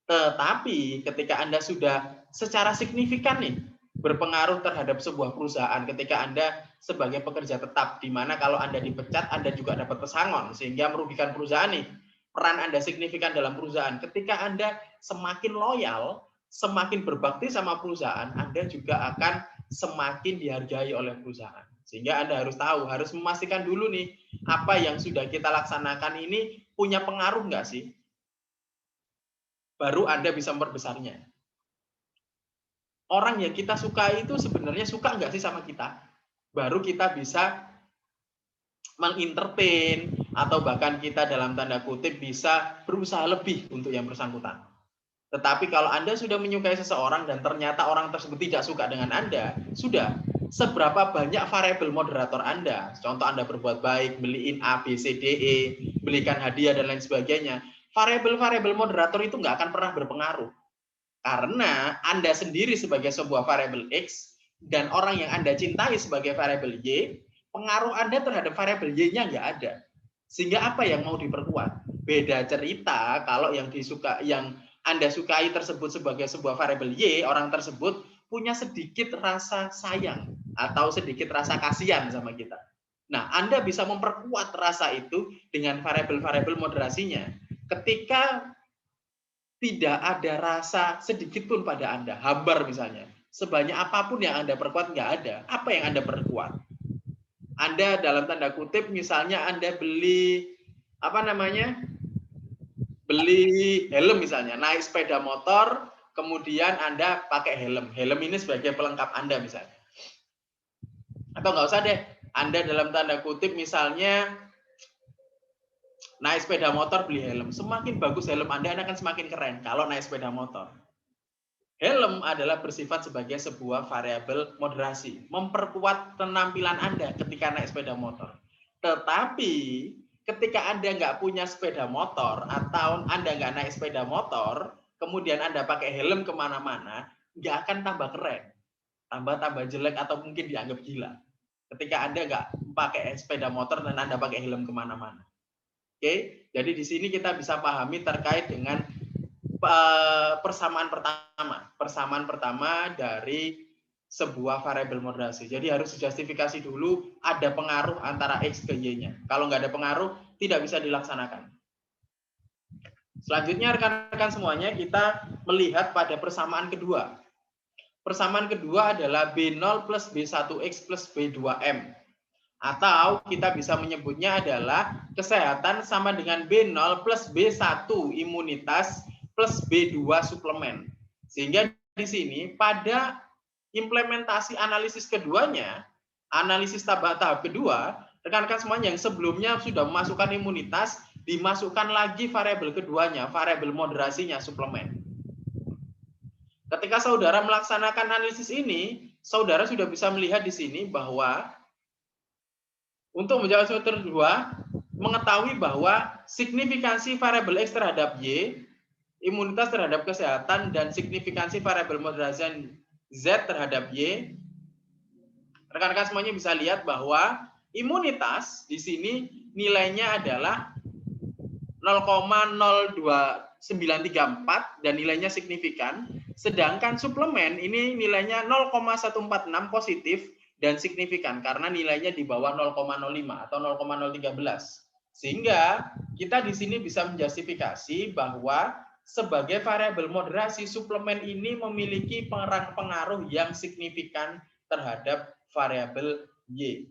Tetapi ketika Anda sudah secara signifikan nih berpengaruh terhadap sebuah perusahaan, ketika Anda sebagai pekerja tetap, di mana kalau Anda dipecat, Anda juga dapat pesangon, sehingga merugikan perusahaan nih. Peran Anda signifikan dalam perusahaan. Ketika Anda semakin loyal, semakin berbakti sama perusahaan, Anda juga akan semakin dihargai oleh perusahaan. Sehingga Anda harus tahu, harus memastikan dulu nih, apa yang sudah kita laksanakan ini punya pengaruh nggak sih? Baru Anda bisa memperbesarnya. Orang yang kita suka itu sebenarnya suka nggak sih sama kita? Baru kita bisa mengentertain atau bahkan kita dalam tanda kutip bisa berusaha lebih untuk yang bersangkutan. Tetapi kalau Anda sudah menyukai seseorang dan ternyata orang tersebut tidak suka dengan Anda, sudah seberapa banyak variabel moderator Anda, contoh Anda berbuat baik, beliin A, B, C, D, E, belikan hadiah dan lain sebagainya, variabel-variabel moderator itu nggak akan pernah berpengaruh. Karena Anda sendiri sebagai sebuah variabel X dan orang yang Anda cintai sebagai variabel Y, pengaruh Anda terhadap variabel Y-nya nggak ada. Sehingga apa yang mau diperkuat? Beda cerita kalau yang Anda sukai tersebut sebagai sebuah variabel Y, orang tersebut punya sedikit rasa sayang atau sedikit rasa kasihan sama kita. Nah, Anda bisa memperkuat rasa itu dengan variabel-variabel moderasinya. Ketika tidak ada rasa sedikit pun pada Anda, hambar misalnya, sebanyak apapun yang Anda perkuat nggak ada, apa yang Anda perkuat? Anda dalam tanda kutip misalnya Anda beli beli helm misalnya, naik sepeda motor, kemudian Anda pakai helm. Helm ini sebagai pelengkap Anda misalnya. Atau nggak usah deh, Anda dalam tanda kutip misalnya naik sepeda motor beli helm. Semakin bagus helm Anda akan semakin keren kalau naik sepeda motor. Helm adalah bersifat sebagai sebuah variabel moderasi, memperkuat penampilan Anda ketika naik sepeda motor. Tetapi ketika Anda nggak punya sepeda motor atau Anda nggak naik sepeda motor, kemudian Anda pakai helm kemana-mana, nggak akan tambah keren, tambah jelek atau mungkin dianggap gila. Ketika Anda nggak pakai sepeda motor dan Anda pakai helm kemana-mana. Oke, jadi di sini kita bisa pahami terkait dengan persamaan pertama dari sebuah variabel moderasi. Jadi harus dijustifikasi dulu ada pengaruh antara X ke Y-nya. Kalau nggak ada pengaruh, tidak bisa dilaksanakan. Selanjutnya rekan-rekan semuanya kita melihat pada persamaan kedua. Persamaan kedua adalah B0 plus B1X plus B2M. Atau kita bisa menyebutnya adalah kesehatan sama dengan B0 plus B1 imunitas plus B2 suplemen. Sehingga di sini pada implementasi analisis keduanya, analisis tahap kedua, rekan-rekan semuanya yang sebelumnya sudah memasukkan imunitas, dimasukkan lagi variabel keduanya, variabel moderasinya suplemen. Ketika saudara melaksanakan analisis ini, saudara sudah bisa melihat di sini bahwa untuk menjawab soal kedua, mengetahui bahwa signifikansi variabel X terhadap Y, imunitas terhadap kesehatan, dan signifikansi variabel moderasi Z terhadap Y, rekan-rekan semuanya bisa lihat bahwa imunitas di sini nilainya adalah 0,02934 dan nilainya signifikan, sedangkan suplemen ini nilainya 0,146 positif dan signifikan karena nilainya di bawah 0,05 atau 0,013. Sehingga kita di sini bisa menjustifikasi bahwa sebagai variabel moderasi, suplemen ini memiliki pengaruh yang signifikan terhadap variabel Y.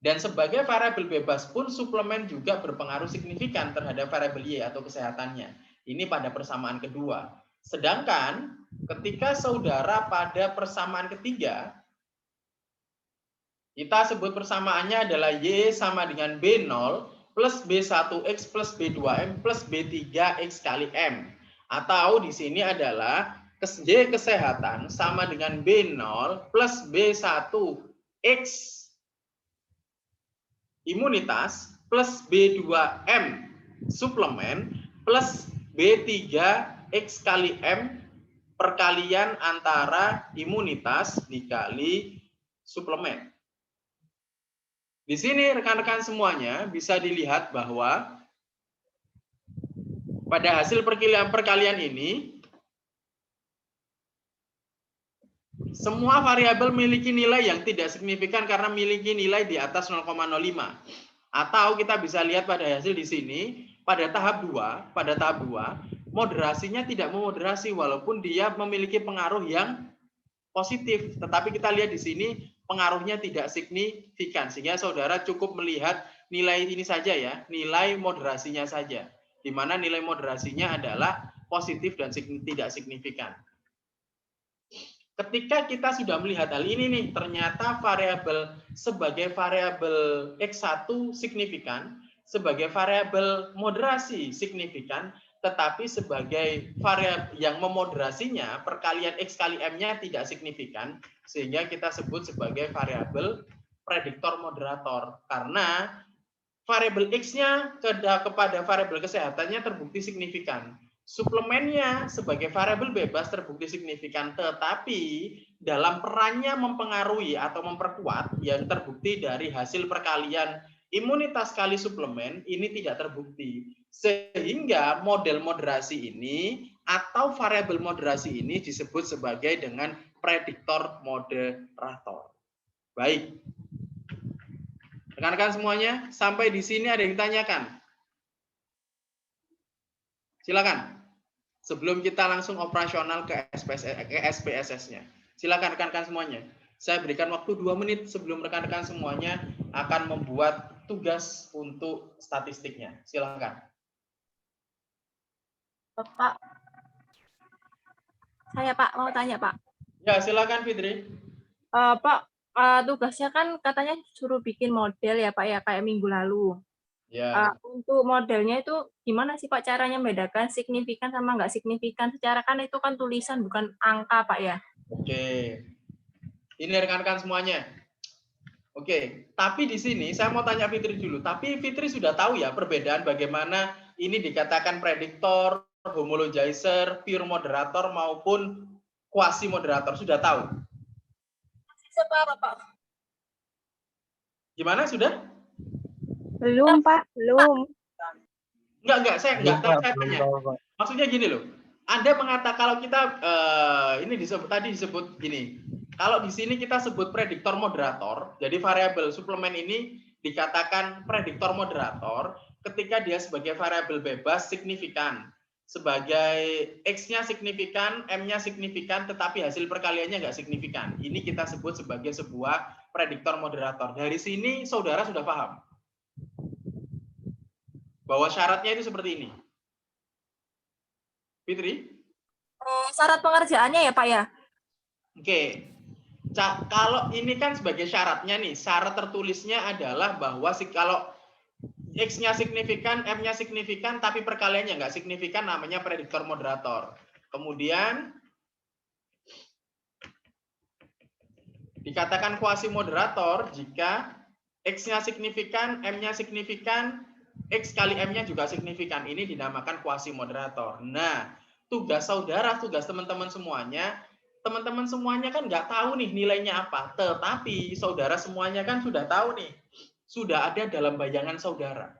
Dan sebagai variabel bebas pun suplemen juga berpengaruh signifikan terhadap variabel Y atau kesehatannya. Ini pada persamaan kedua. Sedangkan ketika saudara pada persamaan ketiga, kita sebut persamaannya adalah Y sama dengan B0 plus B1X plus B2M plus B3X kali M. Atau di sini adalah Y kesehatan sama dengan B0 plus B1X imunitas plus B2M suplemen plus B3X kali M perkalian antara imunitas dikali suplemen. Di sini rekan-rekan semuanya bisa dilihat bahwa pada hasil perkalian ini semua variabel memiliki nilai yang tidak signifikan karena memiliki nilai di atas 0,05. Atau kita bisa lihat pada hasil di sini, pada tahap 2, moderasinya tidak memoderasi walaupun dia memiliki pengaruh yang positif. Tetapi kita lihat di sini pengaruhnya tidak signifikan. Sehingga saudara cukup melihat nilai ini saja ya, nilai moderasinya saja. Di mana nilai moderasinya adalah positif dan tidak signifikan. Ketika kita sudah melihat hal ini nih, ternyata variabel sebagai variabel X1 signifikan, sebagai variabel moderasi signifikan, tetapi sebagai variabel yang memoderasinya perkalian X kali M-nya tidak signifikan, sehingga kita sebut sebagai variabel prediktor moderator. Karena variabel X-nya kepada variabel kesehatannya terbukti signifikan. Suplemennya sebagai variabel bebas terbukti signifikan, tetapi dalam perannya mempengaruhi atau memperkuat yang terbukti dari hasil perkalian imunitas kali suplemen ini tidak terbukti. Sehingga model moderasi ini atau variabel moderasi ini disebut sebagai dengan prediktor moderator. Baik. Rekan-rekan semuanya, sampai di sini ada yang ditanyakan? Silakan. Sebelum kita langsung operasional ke SPSS-nya. Silakan rekan-rekan semuanya. Saya berikan waktu 2 menit sebelum rekan-rekan semuanya akan membuat tugas untuk statistiknya. Silakan. Pak, saya Pak mau tanya Pak. Ya, silakan Fitri. Pak, tugasnya kan katanya suruh bikin model ya Pak ya, kayak minggu lalu. Ya. Untuk modelnya itu gimana sih Pak caranya membedakan signifikan sama nggak signifikan? Secara kan itu kan tulisan bukan angka Pak ya. Oke. Ini rekan-rekan semuanya. Oke, tapi di sini saya mau tanya Fitri dulu. Tapi Fitri sudah tahu ya perbedaan bagaimana ini dikatakan prediktor, homologizer, pure moderator maupun quasi moderator. Sudah tahu? Separah Pak. Gimana sudah? Belum Pak, belum. Enggak, saya enggak tanya. Maksudnya gini loh. Anda mengatakan kalau kita ini disebut gini. Kalau di sini kita sebut prediktor moderator, jadi variabel suplemen ini dikatakan prediktor moderator ketika dia sebagai variabel bebas signifikan. Sebagai X-nya signifikan, M-nya signifikan, tetapi hasil perkaliannya nggak signifikan. Ini kita sebut sebagai sebuah prediktor moderator. Dari sini saudara sudah paham bahwa syaratnya itu seperti ini. Fitri? Syarat pengerjaannya ya Pak ya? Oke. Kalau ini kan sebagai syaratnya nih, syarat tertulisnya adalah bahwa kalau X-nya signifikan, M-nya signifikan, tapi perkaliannya nggak signifikan, namanya prediktor moderator. Kemudian dikatakan quasi moderator jika X-nya signifikan, M-nya signifikan, X kali M-nya juga signifikan. Ini dinamakan kuasi moderator. Nah, tugas saudara, tugas teman-teman semuanya kan nggak tahu nih nilainya apa. Tetapi saudara semuanya kan sudah tahu nih. Sudah ada dalam bayangan saudara.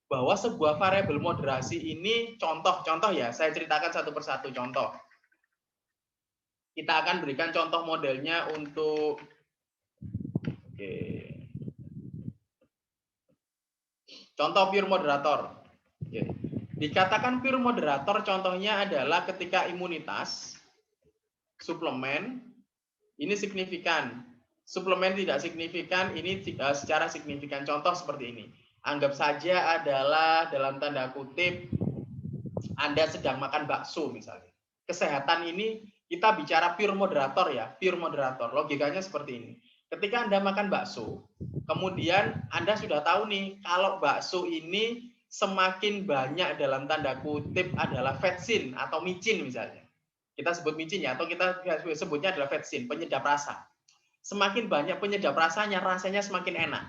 Bahwa sebuah variabel moderasi ini contoh ya, saya ceritakan satu persatu contoh. Kita akan berikan contoh modelnya untuk contoh pure moderator. Dikatakan pure moderator contohnya adalah ketika imunitas suplemen ini signifikan, suplemen tidak signifikan ini secara signifikan. Contoh seperti ini. Anggap saja adalah dalam tanda kutip Anda sedang makan bakso misalnya. Kesehatan ini kita bicara pure moderator ya, pure moderator. Logikanya seperti ini. Ketika Anda makan bakso, kemudian Anda sudah tahu nih kalau bakso ini semakin banyak dalam tanda kutip adalah vetsin atau micin misalnya. Kita sebut micin ya, atau kita sebutnya adalah vetsin, penyedap rasa. Semakin banyak penyedap rasanya semakin enak.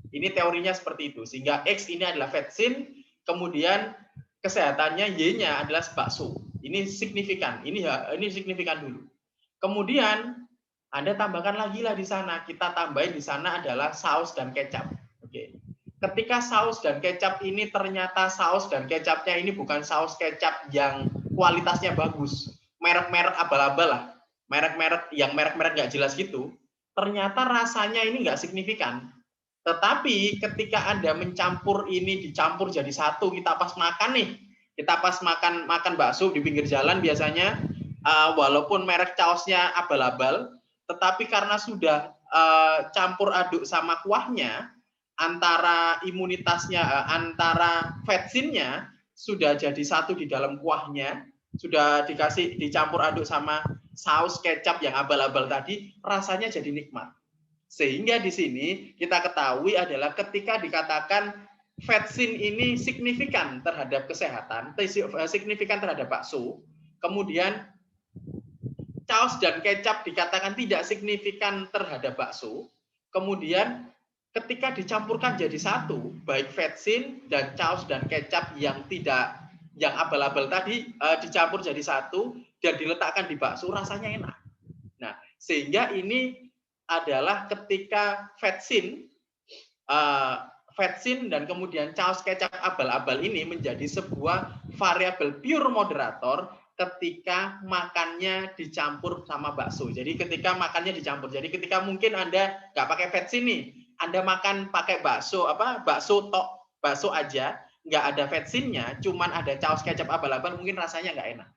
Ini teorinya seperti itu. Sehingga X ini adalah vetsin, kemudian kesehatannya Y-nya adalah bakso. Ini signifikan. Ini signifikan dulu. Kemudian Anda tambahkan lagi lah di sana. Kita tambahin di sana adalah saus dan kecap. Oke. Ketika saus dan kecap ini ternyata saus dan kecapnya ini bukan saus kecap yang kualitasnya bagus, merek-merek abal-abal lah, merek-merek yang merek-merek nggak jelas gitu, ternyata rasanya ini nggak signifikan. Tetapi ketika Anda mencampur ini, dicampur jadi satu, kita pas makan nih, kita pas makan bakso di pinggir jalan biasanya, walaupun merek sausnya abal-abal, tetapi karena sudah campur aduk sama kuahnya, antara imunitasnya, antara vetsinnya sudah jadi satu di dalam kuahnya, sudah dicampur aduk sama saus kecap yang abal-abal tadi, rasanya jadi nikmat. Sehingga di sini kita ketahui adalah ketika dikatakan vetsin ini signifikan terhadap kesehatan, signifikan terhadap bakso, kemudian saus dan kecap dikatakan tidak signifikan terhadap bakso, kemudian ketika dicampurkan jadi satu, baik vetsin dan saus dan kecap yang abal-abal tadi dicampur jadi satu dan diletakkan di bakso, rasanya enak. Nah, sehingga ini adalah ketika vetsin dan kemudian saus kecap abal-abal ini menjadi sebuah variabel pure moderator ketika makannya dicampur sama bakso. Jadi ketika makannya dicampur. Jadi ketika mungkin Anda nggak pakai vetsin nih, Anda makan pakai bakso aja, nggak ada vetsinnya, cuman ada saus kecap abal-abal, mungkin rasanya nggak enak.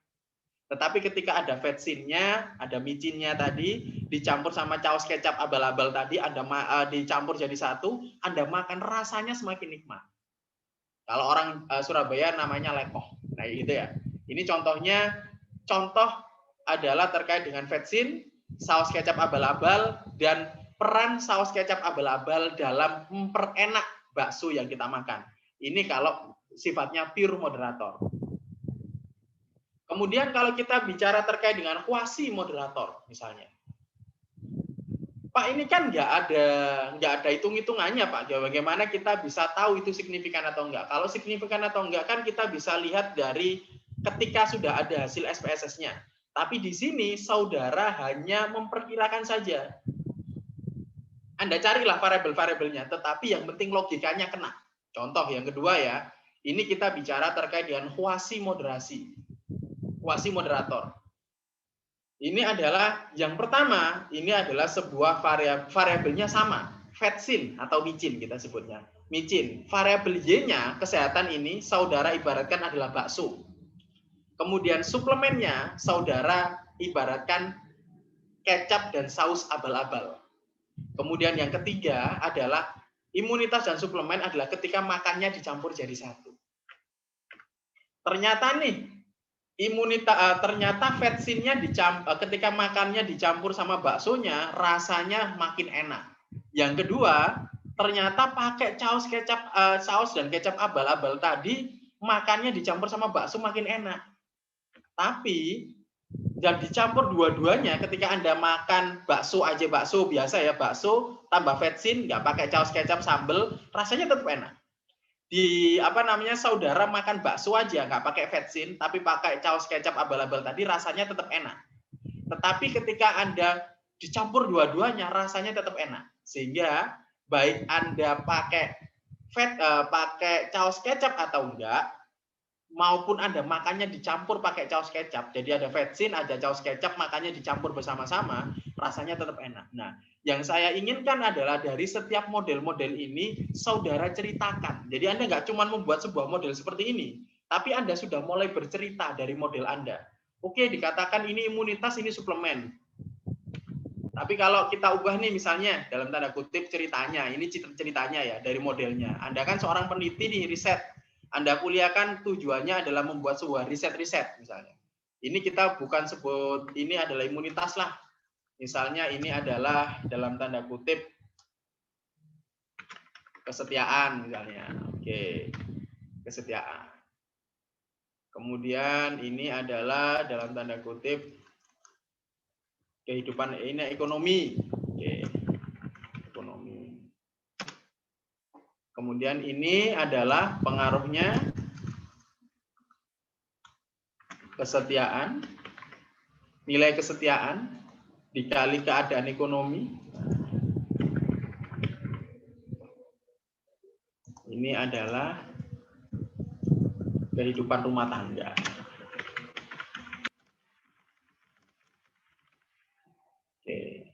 Tetapi ketika ada vetsinnya, ada micinnya tadi, dicampur sama saus kecap abal-abal tadi, Anda dicampur jadi satu, Anda makan rasanya semakin nikmat. Kalau orang Surabaya namanya lekoh. Nah, gitu ya. Ini contoh adalah terkait dengan vetsin, saus kecap abal-abal, dan peran saus kecap abal-abal dalam memperenak bakso yang kita makan. Ini kalau sifatnya pure moderator. Kemudian kalau kita bicara terkait dengan kuasi moderator misalnya. Pak, ini kan nggak ada hitung-hitungannya Pak. Bagaimana kita bisa tahu itu signifikan atau enggak? Kalau signifikan atau enggak kan kita bisa lihat dari ketika sudah ada hasil SPSS-nya. Tapi di sini saudara hanya memperkirakan saja. Anda carilah variabel-variabelnya, tetapi yang penting logikanya kena. Contoh yang kedua ya, ini kita bicara terkait dengan kuasi moderasi. Kuasi moderator. Ini adalah yang pertama, ini adalah sebuah variabelnya sama, vetsin atau micin kita sebutnya. Micin, variabel Y-nya kesehatan ini saudara ibaratkan adalah bakso. Kemudian suplemennya saudara ibaratkan kecap dan saus abal-abal. Kemudian yang ketiga adalah imunitas dan suplemen adalah ketika makannya dicampur jadi satu. Ternyata nih ternyata vetsinnya ketika makannya dicampur sama baksonya rasanya makin enak. Yang kedua, ternyata pakai saus dan kecap abal-abal tadi makannya dicampur sama bakso makin enak. Tapi dan dicampur dua-duanya. Ketika Anda makan bakso aja, bakso biasa ya, bakso tambah vetsin, nggak pakai saus kecap sambel, rasanya tetap enak. Di apa namanya, saudara makan bakso aja nggak pakai vetsin tapi pakai saus kecap abal-abal tadi, rasanya tetap enak. Tetapi ketika Anda dicampur dua-duanya, rasanya tetap enak. Sehingga baik Anda pakai pakai saus kecap atau enggak, maupun Anda makannya dicampur pakai saus kecap, jadi ada vetsin, ada saus kecap, makannya dicampur bersama-sama, rasanya tetap enak. Nah, yang saya inginkan adalah dari setiap model-model ini, saudara ceritakan. Jadi Anda nggak cuma membuat sebuah model seperti ini, tapi Anda sudah mulai bercerita dari model Anda. Oke, dikatakan ini imunitas, ini suplemen. Tapi kalau kita ubah nih misalnya, dalam tanda kutip ceritanya, ini ceritanya ya, dari modelnya. Anda kan seorang peneliti nih, riset. Anda kuliah kan tujuannya adalah membuat sebuah riset-riset misalnya. Ini kita bukan sebut ini adalah imunitas lah. Misalnya ini adalah dalam tanda kutip kesetiaan misalnya. Oke, kesetiaan. Kemudian ini adalah dalam tanda kutip kehidupan, ini ekonomi. Oke, ekonomi. Kemudian ini adalah pengaruhnya kesetiaan, nilai kesetiaan dikali keadaan ekonomi. Ini adalah kehidupan rumah tangga. Oke.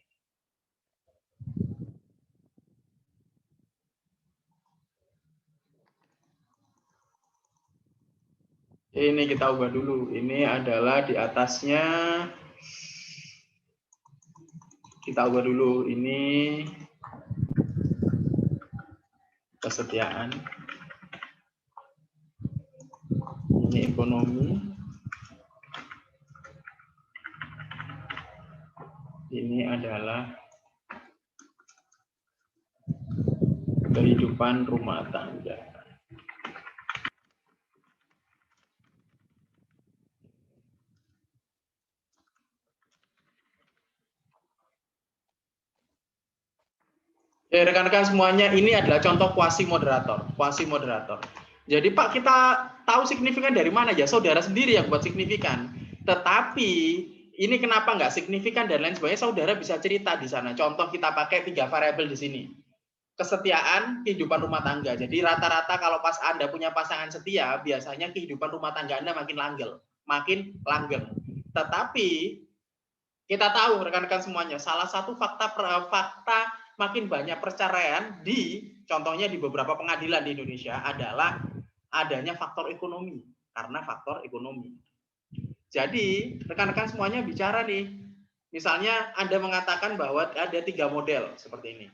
Ini kita ubah dulu. Ini adalah di atasnya. Kita ubah dulu. Ini kesetiaan. Ini ekonomi. Ini adalah kehidupan rumah tangga. Rekan-rekan semuanya, ini adalah contoh kuasi moderator. Kuasi moderator. Jadi Pak, kita tahu signifikan dari mana ya? Saudara sendiri yang buat signifikan. Tetapi ini kenapa nggak signifikan dan lain sebagainya? Saudara bisa cerita di sana. Contoh kita pakai 3 variabel di sini. Kesetiaan, kehidupan rumah tangga. Jadi rata-rata kalau pas Anda punya pasangan setia, biasanya kehidupan rumah tangga Anda makin langgeng. Tetapi kita tahu rekan-rekan semuanya, salah satu fakta makin banyak perceraian contohnya di beberapa pengadilan di Indonesia adalah adanya faktor ekonomi, karena faktor ekonomi. Jadi rekan-rekan semuanya bicara nih, misalnya Anda mengatakan bahwa ada 3 model seperti ini.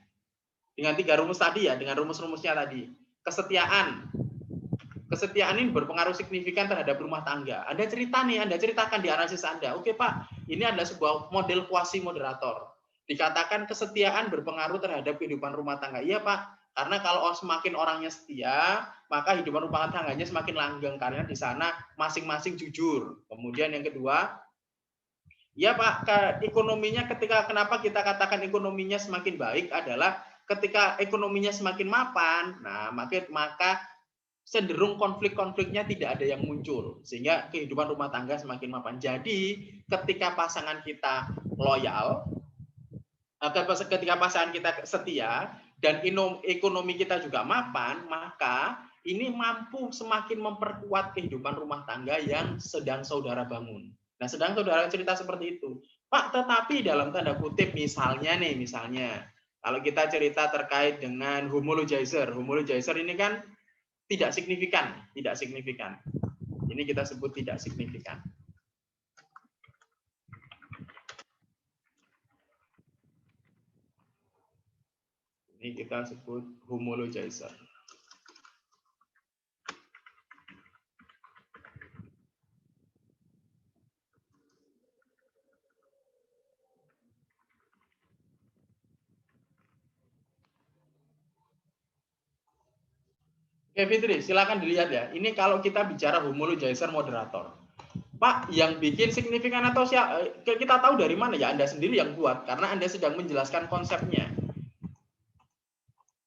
Dengan 3 rumus tadi ya, dengan rumus-rumusnya tadi. Kesetiaan ini berpengaruh signifikan terhadap rumah tangga. Anda cerita nih, Anda ceritakan di analisis Anda. Oke Pak, ini adalah sebuah model kuasi moderator. Dikatakan kesetiaan berpengaruh terhadap kehidupan rumah tangga. Iya Pak, karena kalau semakin orangnya setia, maka hidupan rumah tangganya semakin langgeng karena di sana masing-masing jujur. Kemudian yang kedua, ya Pak, ekonominya kenapa kita katakan ekonominya semakin baik adalah ketika ekonominya semakin mapan, nah maka cenderung konflik-konfliknya tidak ada yang muncul sehingga kehidupan rumah tangga semakin mapan. Jadi ketika pasangan kita loyal, ketika pasangan kita setia dan ekonomi kita juga mapan, maka ini mampu semakin memperkuat kehidupan rumah tangga yang sedang saudara bangun. Nah, sedang saudara cerita seperti itu. Pak, tetapi dalam tanda kutip misalnya kalau kita cerita terkait dengan homologizer ini kan tidak signifikan. Ini kita sebut tidak signifikan. Ini kita sebut homologizer. Oke Fitri, silakan dilihat ya. Ini kalau kita bicara homologizer moderator. Pak, yang bikin signifikan atau kita tahu dari mana ya? Anda sendiri yang buat, karena Anda sedang menjelaskan konsepnya.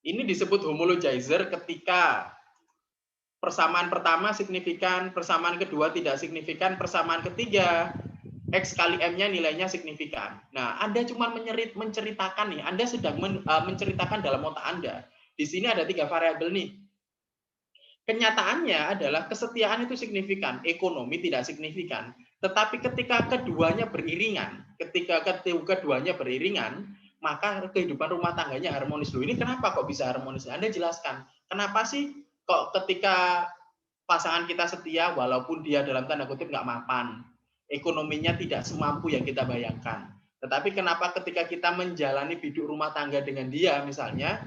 Ini disebut homologizer ketika persamaan pertama signifikan, persamaan kedua tidak signifikan, persamaan ketiga X kali M-nya nilainya signifikan. Nah, Anda cuma menceritakan nih, Anda sedang menceritakan dalam otak Anda. Di sini ada 3 variabel nih. Kenyataannya adalah kesetiaan itu signifikan, ekonomi tidak signifikan. Tetapi ketika keduanya beriringan, maka kehidupan rumah tangganya harmonis. Loh, ini kenapa kok bisa harmonis? Anda jelaskan. Kenapa sih kok ketika pasangan kita setia walaupun dia dalam tanda kutip nggak mapan, ekonominya tidak semampu yang kita bayangkan. Tetapi kenapa ketika kita menjalani hidup rumah tangga dengan dia misalnya,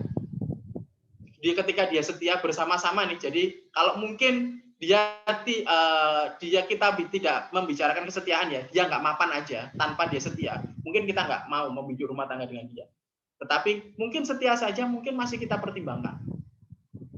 ketika dia setia bersama-sama nih, jadi kalau mungkin kita tidak membicarakan kesetiaan ya, dia nggak mapan aja tanpa dia setia, mungkin kita nggak mau membidik rumah tangga dengan dia. Tetapi mungkin setia saja mungkin masih kita pertimbangkan.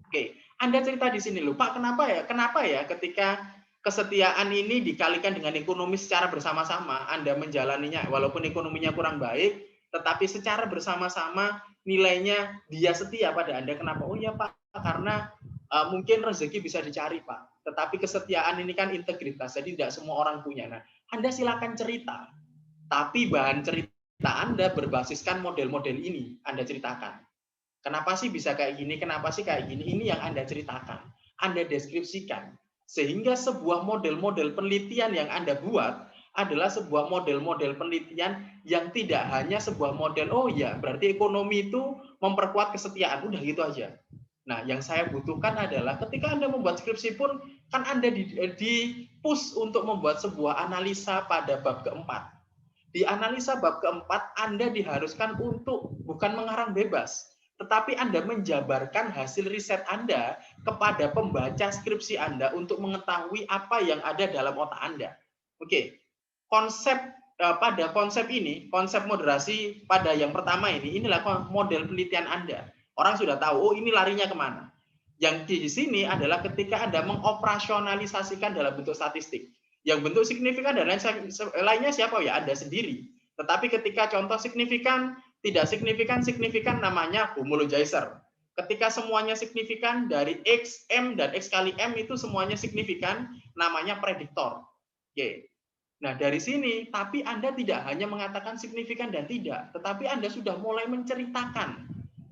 Oke, Anda cerita di sini loh, Pak, kenapa ya ketika kesetiaan ini dikalikan dengan ekonomi secara bersama-sama, Anda menjalaninya walaupun ekonominya kurang baik, tetapi secara bersama-sama nilainya dia setia pada Anda. Kenapa? Oh ya Pak, karena mungkin rezeki bisa dicari Pak. Tetapi kesetiaan ini kan integritas, jadi tidak semua orang punya. Nah, Anda silakan cerita. Tapi bahan cerita Anda berbasiskan model-model ini Anda ceritakan. Kenapa sih bisa kayak gini? Kenapa sih kayak gini? Ini yang Anda ceritakan. Anda deskripsikan. Sehingga sebuah model-model penelitian yang Anda buat adalah sebuah model-model penelitian yang tidak hanya sebuah model, oh ya, berarti ekonomi itu memperkuat kesetiaan. Udah gitu aja. Nah, yang saya butuhkan adalah ketika Anda membuat skripsi pun, kan Anda di push untuk membuat sebuah analisa pada bab keempat. Di analisa bab keempat, Anda diharuskan untuk bukan mengarang bebas, tetapi Anda menjabarkan hasil riset Anda kepada pembaca skripsi Anda untuk mengetahui apa yang ada dalam otak Anda. Oke, pada konsep ini, konsep moderasi pada yang pertama inilah model penelitian Anda. Orang sudah tahu, oh ini larinya kemana. Yang di sini adalah ketika Anda mengoperasionalisasikan dalam bentuk statistik. Yang bentuk signifikan dan lainnya siapa ya? Anda sendiri. Tetapi ketika contoh signifikan, tidak signifikan namanya homologizer. Ketika semuanya signifikan dari X, M, dan X kali M itu semuanya signifikan, namanya prediktor. Oke. Nah, dari sini, tapi Anda tidak hanya mengatakan signifikan dan tidak, tetapi Anda sudah mulai menceritakan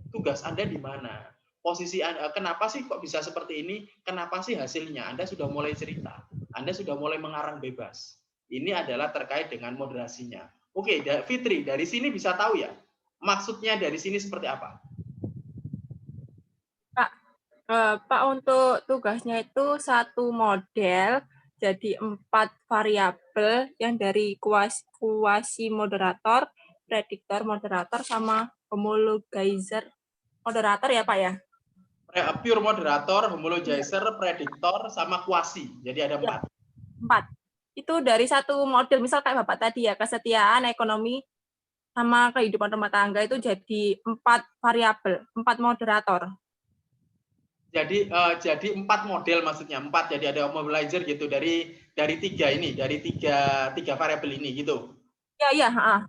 tugas Anda di mana. Posisi Anda, kenapa sih kok bisa seperti ini? Kenapa sih hasilnya? Anda sudah mulai cerita. Anda sudah mulai mengarang bebas. Ini adalah terkait dengan moderasinya. Oke, Fitri, dari sini bisa tahu ya, maksudnya dari sini seperti apa? Pak, untuk tugasnya itu satu model, jadi 4 variabel yang dari kuasi moderator, prediktor moderator, sama homologizer moderator ya Pak ya? Pure moderator, homologizer, prediktor, sama kuasi. Jadi ada 4. 4. Itu dari satu model, misal kayak Bapak tadi ya, kesetiaan, ekonomi, sama kehidupan rumah tangga itu jadi 4 variabel, 4 moderator. Jadi 4 model maksudnya, 4, jadi ada mobilizer gitu dari 3 variabel ini gitu. Iya. Nah,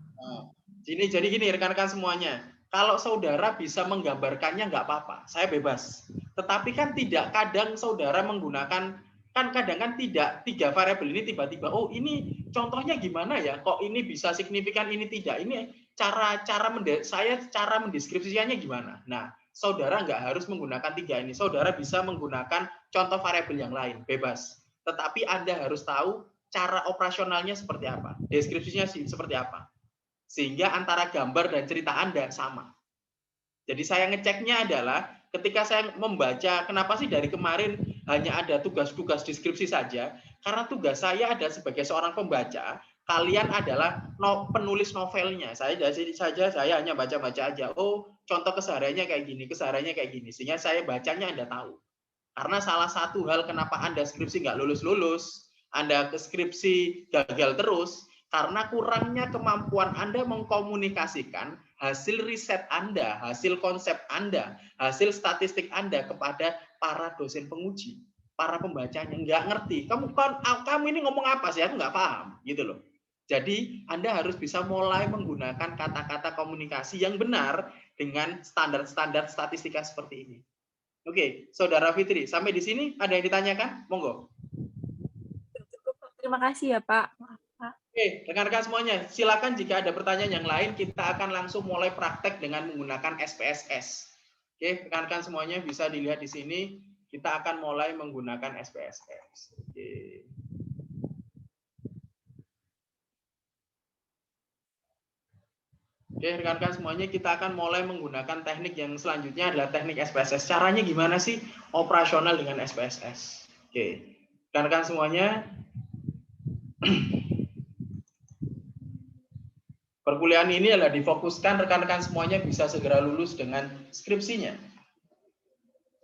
jadi gini rekan-rekan semuanya, kalau saudara bisa menggambarkannya nggak apa-apa, saya bebas. Tetapi kan tidak, kadang saudara menggunakan, kan kadang kan tidak 3 variabel ini tiba-tiba, oh ini contohnya gimana ya, kok ini bisa signifikan, ini tidak, ini saya cara mendeskripsikannya gimana. Nah, saudara nggak harus menggunakan 3 ini, saudara bisa menggunakan contoh variabel yang lain, bebas. Tetapi Anda harus tahu cara operasionalnya seperti apa, deskripsinya seperti apa. Sehingga antara gambar dan cerita Anda sama. Jadi saya ngeceknya adalah ketika saya membaca, kenapa sih dari kemarin hanya ada tugas-tugas deskripsi saja? Karena tugas saya ada sebagai seorang pembaca, kalian adalah penulis novelnya. Saya hanya baca-baca aja. Oh, contoh kesehariannya kayak gini, sehingga saya bacanya Anda tahu. Karena salah satu hal kenapa Anda skripsi nggak lulus-lulus, Anda skripsi gagal terus, karena kurangnya kemampuan Anda mengkomunikasikan hasil riset Anda, hasil konsep Anda, hasil statistik Anda kepada para dosen penguji. para pembacanya nggak ngerti. Kamu ini ngomong apa sih? Aku nggak paham, gitu loh. Jadi Anda harus bisa mulai menggunakan kata-kata komunikasi yang benar dengan standar-standar statistika seperti ini. Oke, Saudara Fitri, sampai di sini ada yang ditanyakan? Monggo. Cukup, terima kasih ya Pak. Oke, rekan-rekan semuanya, silakan jika ada pertanyaan yang lain, kita akan langsung mulai praktek dengan menggunakan SPSS. Oke, rekan-rekan semuanya bisa dilihat di sini, kita akan mulai menggunakan SPSS. Oke. Oke, rekan-rekan semuanya, kita akan mulai menggunakan teknik yang selanjutnya adalah teknik SPSS. Caranya gimana sih operasional dengan SPSS? Oke, rekan-rekan semuanya, perkuliahan ini adalah difokuskan rekan-rekan semuanya bisa segera lulus dengan skripsinya.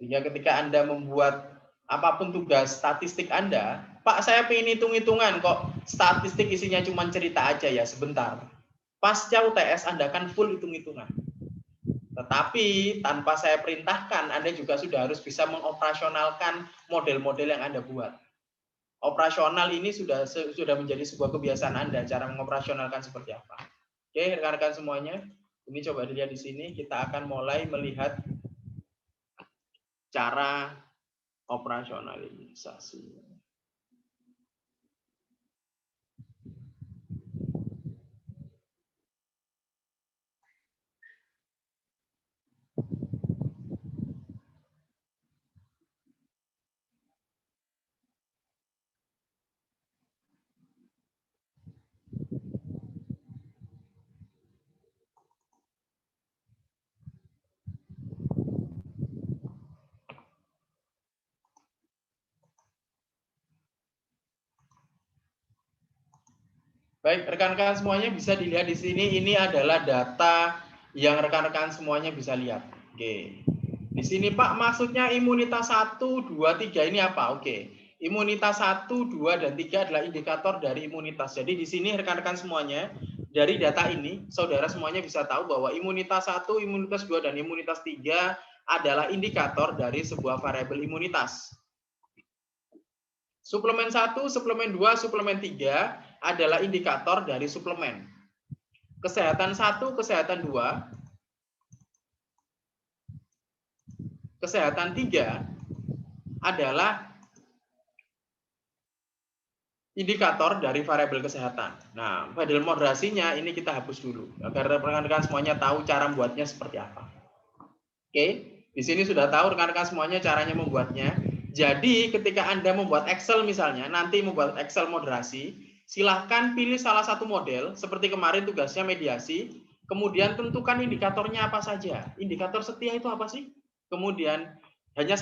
Sehingga ketika Anda membuat apapun tugas statistik Anda, Pak saya pengen hitung-hitungan kok statistik isinya cuma cerita aja ya sebentar. Pasca UTS Anda kan full hitung-hitungan. Tetapi tanpa saya perintahkan, Anda juga sudah harus bisa mengoperasionalkan model-model yang Anda buat. Operasional ini sudah menjadi sebuah kebiasaan Anda, cara mengoperasionalkan seperti apa. Oke, rekan-rekan semuanya, ini coba dilihat di sini, kita akan mulai melihat cara operasionalisasi. Baik, rekan-rekan semuanya bisa dilihat di sini, ini adalah data yang rekan-rekan semuanya bisa lihat. Oke. Di sini Pak, maksudnya imunitas 1, 2, 3 ini apa? Oke. Imunitas 1, 2, dan 3 adalah indikator dari imunitas. Jadi di sini rekan-rekan semuanya, dari data ini, saudara semuanya bisa tahu bahwa imunitas 1, imunitas 2, dan imunitas 3 adalah indikator dari sebuah variabel imunitas. Suplemen 1, suplemen 2, suplemen 3 adalah indikator dari suplemen. Kesehatan 1, kesehatan 2, kesehatan 3 adalah indikator dari variabel kesehatan. Nah, variabel moderasinya ini kita hapus dulu agar rekan-rekan semuanya tahu cara membuatnya seperti apa. Oke, di sini sudah tahu rekan-rekan semuanya caranya membuatnya. Jadi ketika Anda membuat Excel misalnya, nanti membuat Excel moderasi, silahkan pilih salah satu model, seperti kemarin tugasnya mediasi, kemudian tentukan indikatornya apa saja. Indikator setia itu apa sih? Kemudian hanya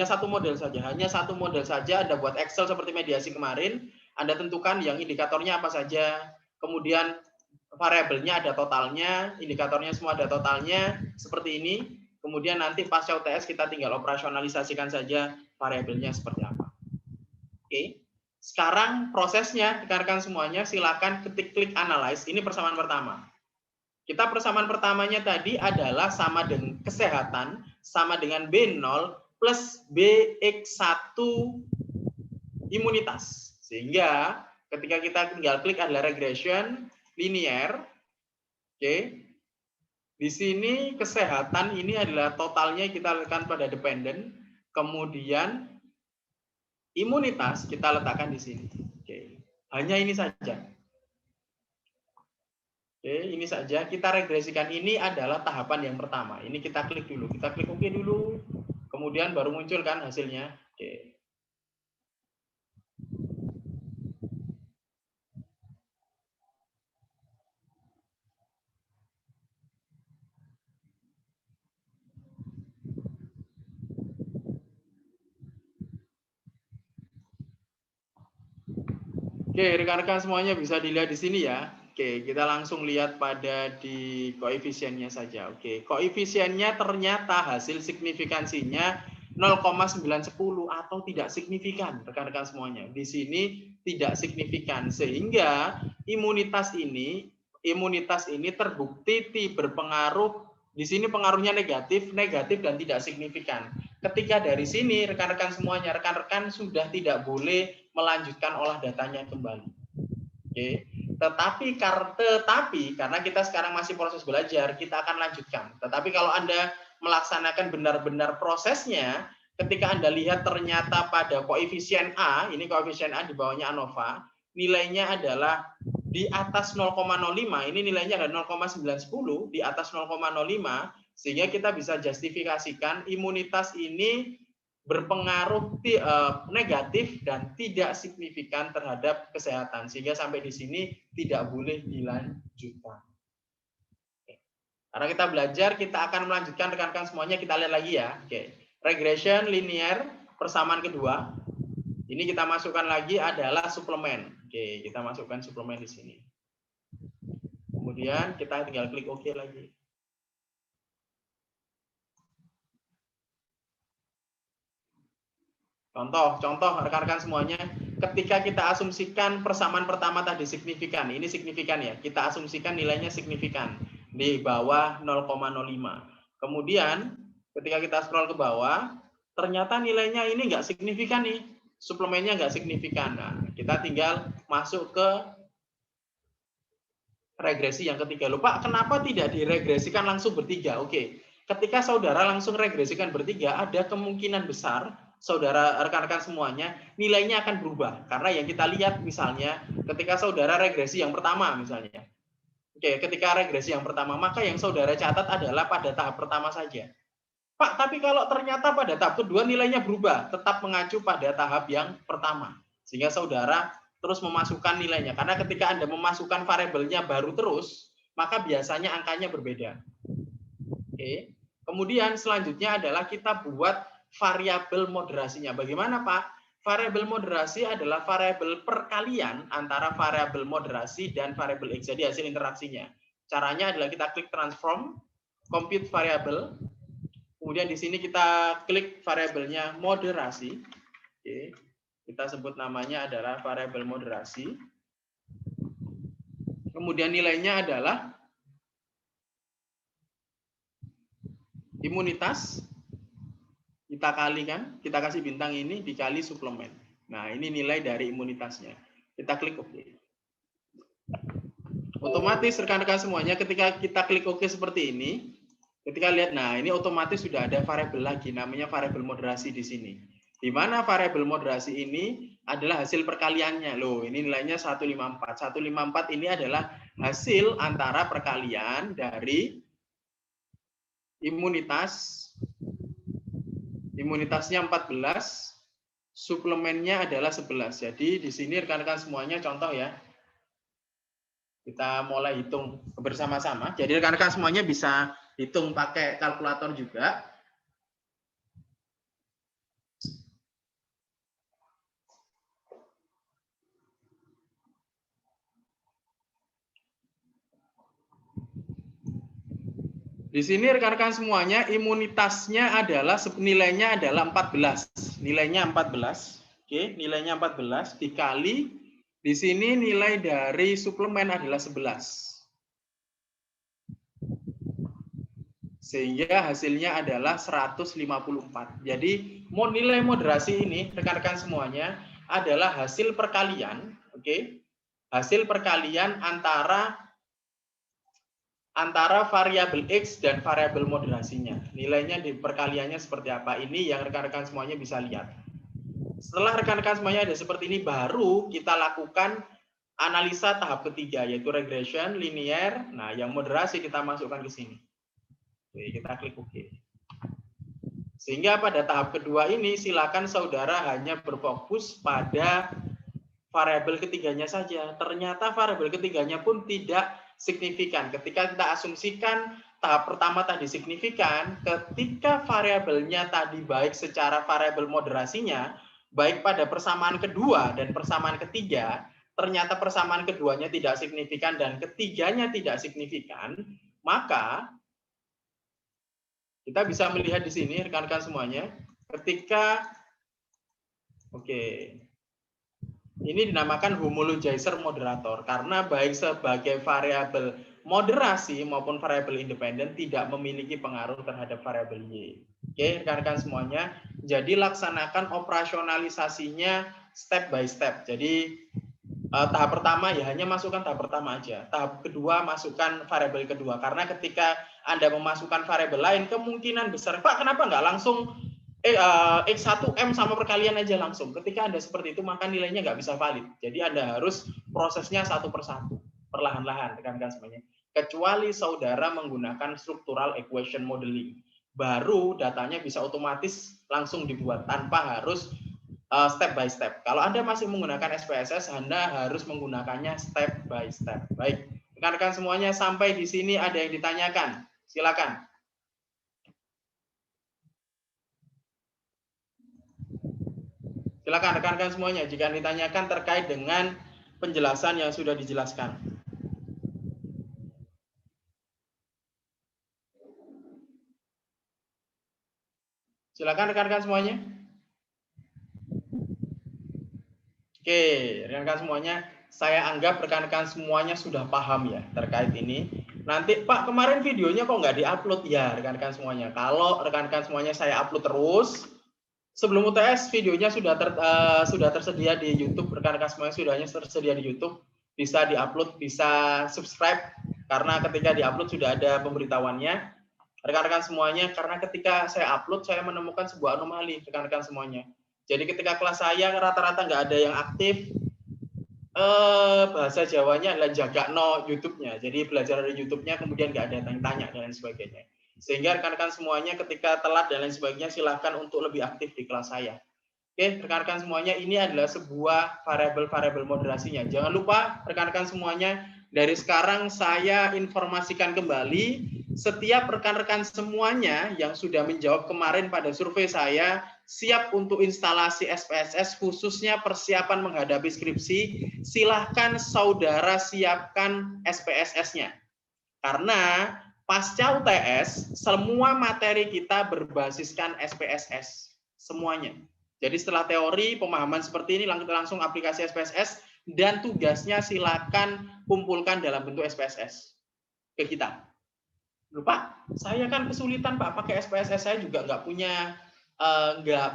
satu model saja, Anda buat Excel seperti mediasi kemarin, Anda tentukan yang indikatornya apa saja, kemudian variabelnya ada totalnya, indikatornya semua ada totalnya, seperti ini. Kemudian nanti pasca UTS kita tinggal operasionalisasikan saja variabelnya seperti apa. Oke. Sekarang prosesnya, rekan-rekan semuanya, silakan klik analyze. Ini persamaan pertama. Kita persamaan pertamanya tadi adalah sama dengan kesehatan, sama dengan B0 plus BX1 imunitas. Sehingga ketika kita tinggal klik adalah regression, linear. Oke. Di sini kesehatan ini adalah totalnya kita letakkan pada dependent, kemudian imunitas kita letakkan di sini. Oke. Hanya ini saja. Oke, ini saja. Kita regresikan, ini adalah tahapan yang pertama. Ini kita klik dulu. Kita klik OK dulu. Kemudian baru muncul kan hasilnya. Oke. Oke, rekan-rekan semuanya bisa dilihat di sini ya. Oke, kita langsung lihat pada di koefisiennya saja. Oke, koefisiennya ternyata hasil signifikansinya 0,910 atau tidak signifikan, rekan-rekan semuanya. Di sini tidak signifikan, sehingga imunitas ini terbukti berpengaruh. Di sini pengaruhnya negatif dan tidak signifikan. ketika dari sini rekan-rekan semuanya, rekan-rekan sudah tidak boleh melanjutkan olah datanya kembali. Oke. Tetapi karena kita sekarang masih proses belajar, kita akan lanjutkan. Tetapi kalau Anda melaksanakan benar-benar prosesnya, ketika Anda lihat ternyata pada koefisien A, ini koefisien A di bawahnya ANOVA, nilainya adalah di atas 0,05, ini nilainya adalah 0,910, di atas 0,05, sehingga kita bisa justifikasikan imunitas ini berpengaruh negatif dan tidak signifikan terhadap kesehatan, sehingga sampai di sini tidak boleh dilanjutkan. Karena kita belajar, kita akan melanjutkan rekan-rekan semuanya, kita lihat lagi ya. Oke. Regression linear persamaan kedua. Ini kita masukkan lagi adalah suplemen. Oke, kita masukkan suplemen di sini. Kemudian kita tinggal klik OK lagi. Contoh rekan-rekan semuanya, ketika kita asumsikan persamaan pertama tadi signifikan, ini signifikan ya, kita asumsikan nilainya signifikan di bawah 0,05. Kemudian ketika kita scroll ke bawah, ternyata nilainya ini nggak signifikan nih, suplemennya nggak signifikan. Nah, kita tinggal masuk ke regresi yang ketiga. Lupa, kenapa tidak diregresikan langsung bertiga? Oke, ketika saudara langsung regresikan bertiga, ada kemungkinan besar saudara rekan-rekan semuanya nilainya akan berubah. Karena yang kita lihat misalnya ketika saudara regresi yang pertama misalnya. Oke, ketika regresi yang pertama, maka yang saudara catat adalah pada tahap pertama saja. Pak, tapi kalau ternyata pada tahap kedua nilainya berubah, tetap mengacu pada tahap yang pertama. Sehingga saudara terus memasukkan nilainya. Karena ketika Anda memasukkan variabelnya baru terus, maka biasanya angkanya berbeda. Oke. Kemudian selanjutnya adalah kita buat variabel moderasinya. Bagaimana, Pak? Variabel moderasi adalah variabel perkalian antara variabel moderasi dan variabel X. Jadi hasil interaksinya. Caranya adalah kita klik transform, compute variable. Kemudian di sini kita klik variabelnya moderasi. Oke. Kita sebut namanya adalah variabel moderasi. Kemudian nilainya adalah imunitas. Kita kalikan, kita kasih bintang ini dikali suplemen. Nah, ini nilai dari imunitasnya. Kita klik OK. Otomatis rekan-rekan semuanya ketika kita klik OK seperti ini, ketika lihat, nah ini otomatis sudah ada variabel lagi, namanya variabel moderasi di sini. Di mana variabel moderasi ini adalah hasil perkaliannya. Loh, ini nilainya 154. 154 ini adalah hasil antara perkalian dari imunitasnya 14, suplemennya adalah 11. Jadi di sini rekan-rekan semuanya contoh ya. Kita mulai hitung bersama-sama. Jadi rekan-rekan semuanya bisa hitung pakai kalkulator juga. Di sini rekan-rekan semuanya imunitasnya adalah nilainya adalah 14. Nilainya 14. Oke, nilainya 14 dikali di sini nilai dari suplemen adalah 11. Sehingga hasilnya adalah 154. Jadi nilai moderasi ini rekan-rekan semuanya adalah hasil perkalian, oke? Hasil perkalian antara variabel X dan variabel moderasinya. Nilainya di perkaliannya seperti apa? Ini yang rekan-rekan semuanya bisa lihat. Setelah rekan-rekan semuanya ada seperti ini, baru kita lakukan analisa tahap ketiga, yaitu regression, linear. Nah, yang moderasi kita masukkan ke sini. Oke, kita klik OK. Sehingga pada tahap kedua ini, silakan saudara hanya berfokus pada variabel ketiganya saja. Ternyata variabel ketiganya pun tidak signifikan. Ketika kita asumsikan tahap pertama tadi signifikan, ketika variabelnya tadi baik secara variabel moderasinya, baik pada persamaan kedua dan persamaan ketiga, ternyata persamaan keduanya tidak signifikan dan ketiganya tidak signifikan, maka kita bisa melihat di sini rekan-rekan semuanya, ketika ini dinamakan homologizer moderator karena baik sebagai variabel moderasi maupun variabel independen tidak memiliki pengaruh terhadap variabel Y. Oke, rekan-rekan semuanya. Jadi laksanakan operasionalisasinya step by step. Jadi tahap pertama ya hanya masukkan tahap pertama aja. Tahap kedua masukkan variabel kedua. Karena ketika Anda memasukkan variabel lain, kemungkinan besar, Pak, kenapa nggak langsung X1M sama perkalian aja langsung. Ketika Anda seperti itu, maka nilainya nggak bisa valid. Jadi Anda harus prosesnya satu persatu, perlahan-lahan, rekan-rekan semuanya. Kecuali saudara menggunakan structural equation modeling. Baru datanya bisa otomatis langsung dibuat tanpa harus step by step. Kalau Anda masih menggunakan SPSS, Anda harus menggunakannya step by step. Baik, rekan-rekan semuanya, sampai di sini ada yang ditanyakan? Silakan. Silakan rekan-rekan semuanya jika ditanyakan terkait dengan penjelasan yang sudah dijelaskan. Silakan rekan-rekan semuanya. Oke, rekan-rekan semuanya, saya anggap rekan-rekan semuanya sudah paham ya terkait ini. Nanti, Pak, kemarin videonya kok nggak diupload ya rekan-rekan semuanya. Kalau rekan-rekan semuanya saya upload terus, sebelum UTS videonya sudah tersedia di YouTube. Rekan-rekan semuanya sudahnya tersedia di YouTube, bisa diupload, bisa subscribe karena ketika diupload sudah ada pemberitahuannya. Rekan-rekan semuanya, karena ketika saya upload saya menemukan sebuah anomali rekan-rekan semuanya. Jadi ketika kelas saya rata-rata nggak ada yang aktif, bahasa Jawanya adalah jagakno YouTube-nya. Jadi belajar dari YouTube-nya kemudian nggak ada tanya-tanya dan lain sebagainya. Sehingga rekan-rekan semuanya ketika telat dan lain sebagainya silahkan untuk lebih aktif di kelas saya. Oke, rekan-rekan semuanya, ini adalah sebuah variabel-variabel moderasinya. Jangan lupa rekan-rekan semuanya, dari sekarang saya informasikan kembali setiap rekan-rekan semuanya yang sudah menjawab kemarin pada survei saya siap untuk instalasi SPSS khususnya persiapan menghadapi skripsi, silahkan saudara siapkan SPSS-nya. Karena pasca UTS, semua materi kita berbasiskan SPSS. Semuanya. Jadi setelah teori, pemahaman seperti ini, langsung aplikasi SPSS, dan tugasnya silakan kumpulkan dalam bentuk SPSS ke kita. Lupa, saya kan kesulitan Pak, pakai SPSS saya juga nggak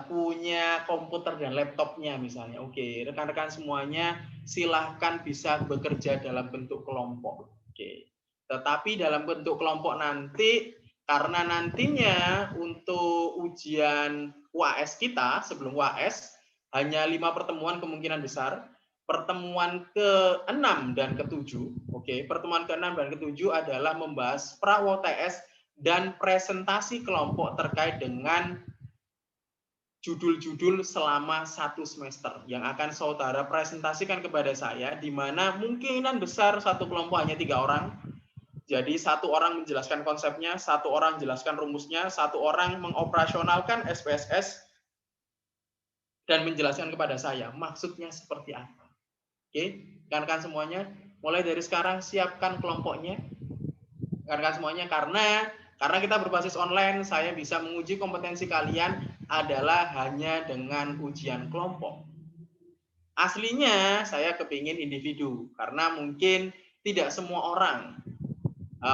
punya komputer dan laptopnya misalnya. Oke, rekan-rekan semuanya silahkan bisa bekerja dalam bentuk kelompok. Oke, tetapi dalam bentuk kelompok nanti, karena nantinya untuk ujian UAS kita sebelum UAS hanya 5 pertemuan kemungkinan besar. Pertemuan ke-6 dan ke-7, oke, pertemuan ke-6 dan ke-7 adalah membahas pra-UTS dan presentasi kelompok terkait dengan judul-judul selama 1 semester yang akan saudara presentasikan kepada saya, di mana kemungkinan besar satu kelompok hanya 3 orang. Jadi 1 orang menjelaskan konsepnya, 1 orang menjelaskan rumusnya, 1 orang mengoperasionalkan SPSS dan menjelaskan kepada saya maksudnya seperti apa. Oke, rekan-rekan semuanya, mulai dari sekarang siapkan kelompoknya, rekan-rekan semuanya, karena kita berbasis online, saya bisa menguji kompetensi kalian adalah hanya dengan ujian kelompok. Aslinya saya kepingin individu, karena mungkin tidak semua orang